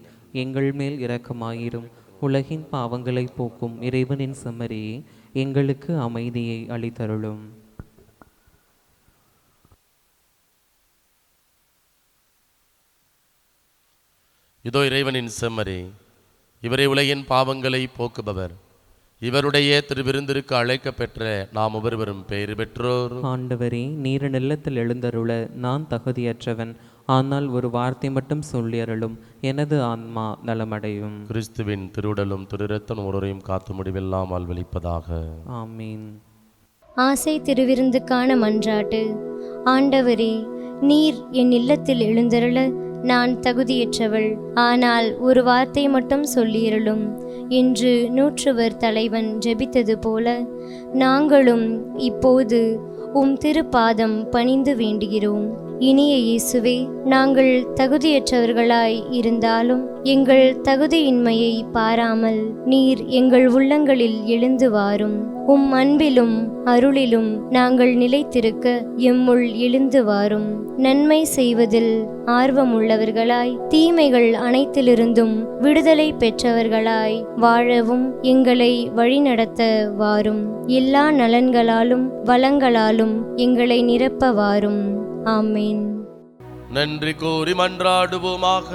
எங்கள் மேல் இரக்கமாயிரும். உலகின் பாவங்களை போக்கும் இறைவனின் செம்மறியே, எங்களுக்கு அமைதியை அளித்தருளும். இதோ இறைவனின் செம்மறி, இவரே உலகின் பாவங்களை போக்குபவர். இவருடைய திருவிருந்திற்கு அழைக்க பெற்ற நாம் ஒவ்வொருவரும் பெயர் பெற்றோர். ஆண்டவரே, நீர் நிலத்தில் எழுந்தருள நான் தகுதியற்றவன். ஆனால் ஒரு வார்த்தை மட்டும் சொல்லி அருளும், எனது ஆன்மா நலமடையும். கிறிஸ்துவின் திருவுடலும் திருரத்தம் ஒருவரையும் காத்து முடிவெல்லாம் அல்வழிப்பதாக. ஆமீன். ஆசை திருவிருந்துக்கான மன்றாட்டு. ஆண்டவரே, நீர் என் இல்லத்தில் எழுந்தருள நான் தகுதியற்றவள். ஆனால் ஒரு வார்த்தை மட்டும் சொல்லியருளும். இன்று நூற்றுவர் தலைவன் ஜெபித்தது போல நாங்களும் இப்போது உம் திருப்பாதம் பணிந்து வேண்டுகிறோம். இனிய இயேசுவே, நாங்கள் தகுதியற்றவர்களாய் இருந்தாலும் எங்கள் தகுதியின்மையை பாராமல் நீர் எங்கள் உள்ளங்களில் எழுந்து வாரும். உம் அன்பிலும் அருளிலும் நாங்கள் நிலைத்திருக்க எம்முள் எழுந்து வாரும். நன்மை செய்வதில் ஆர்வமுள்ளவர்களாய் தீமைகள் அனைத்திலிருந்தும் விடுதலை பெற்றவர்களாய் வாழவும் எங்களை வழிநடத்த வாரும். எல்லா நலன்களாலும் வளங்களாலும் எங்களை நிரப்ப வாரும். ஆமேன். நன்றி கூறி மன்றாடுவோமாக.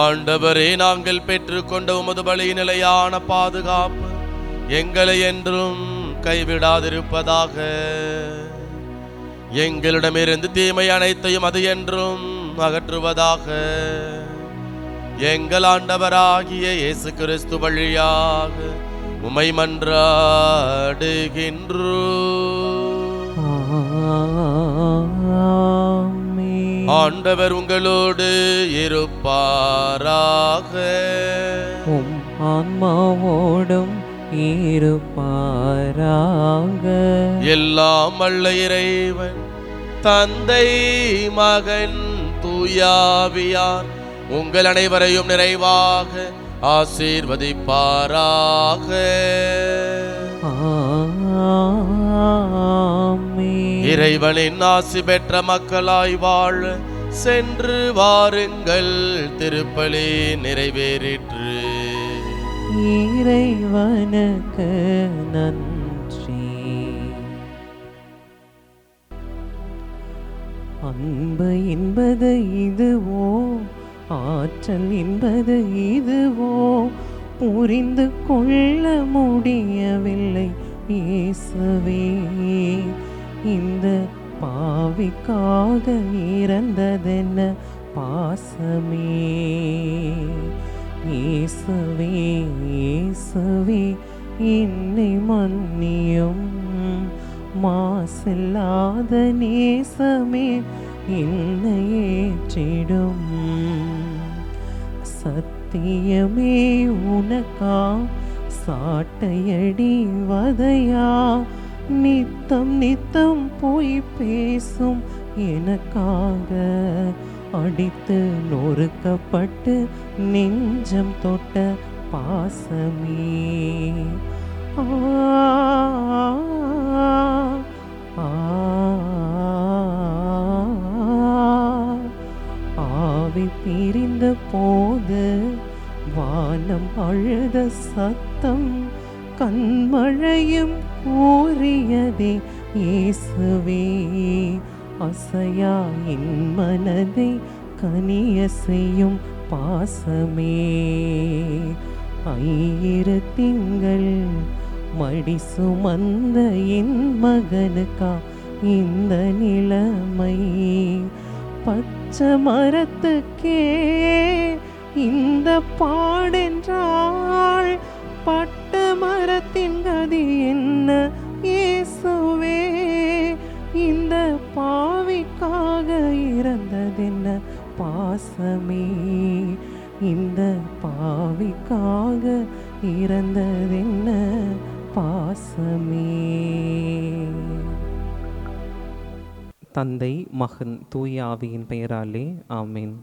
ஆண்டவரே, நாங்கள் பெற்றுக்கொண்ட உமது பலி நிலையான பாதுகாப்பு எங்களை என்றும் கைவிடாதிருப்பதாக. எங்களிடமிருந்து தீமை அனைத்தையும் அது என்றும் அகற்றுவதாக. எங்கள் ஆண்டவராகிய இயேசு கிறிஸ்து வழியாக உம்மை மன்றாடுகின்றோம். ஆண்டவர் உங்களோடு இருப்பாராக. உம் ஆன்மாவோடும் இருப்பாராக. எல்லாம் வல்ல இறைவன் தந்தை, மகன், தூயாவியார் உங்கள் அனைவரையும் நிறைவாக ஆசீர்வதிப்பாராக. ஆமென். இறைவனின் ஆசி பெற்ற மக்களாய் வாழ சென்று வாருங்கள், திருப்பலி நிறைவேறிற்று. இறைவனுக்கு நன்றி. அன்பு என்பது இதுவோ, ஆற்றல் என்பது இதுவோ, புரிந்து கொள்ள முடியவில்லை இயேசுவே. இந்த பாவிக்காக இறந்ததென்ன பாசமே. இயேசுவே இயேசுவே என்னை மன்னியும், மாசில்லாத நேசமே என்னை ஏற்றிடும். சத்தியமே உனக்கா சாட்டையடி வதையா, நித்தம் நித்தம் போய் பேசும் எனக்காக, அடித்து நொறுக்கப்பட்டு நெஞ்சம் தொட்ட பாசமே. ஆவி பிரிந்த போது வானம் அழுத சத்தம், கண்மழையும் கூறியதே இயேசுவே. அசையா என் மனதை கனிய செய்யும் பாசமே. 1000 திங்கள் மடி சுமந்த என் மகனுக்கா இந்த நிலைமை. பச்சை மரத்துக்கே இந்த பாடென்றால், பட்ட மரத்தின் கதி என்ன இயேசுவே. இந்த பாவிக்காக இறந்ததென்ன பாசமே. இந்த பாவிக்காக இறந்ததென்ன பாசமே. தந்தை, மகன், தூய ஆவியின் பெயராலே ஆமென்.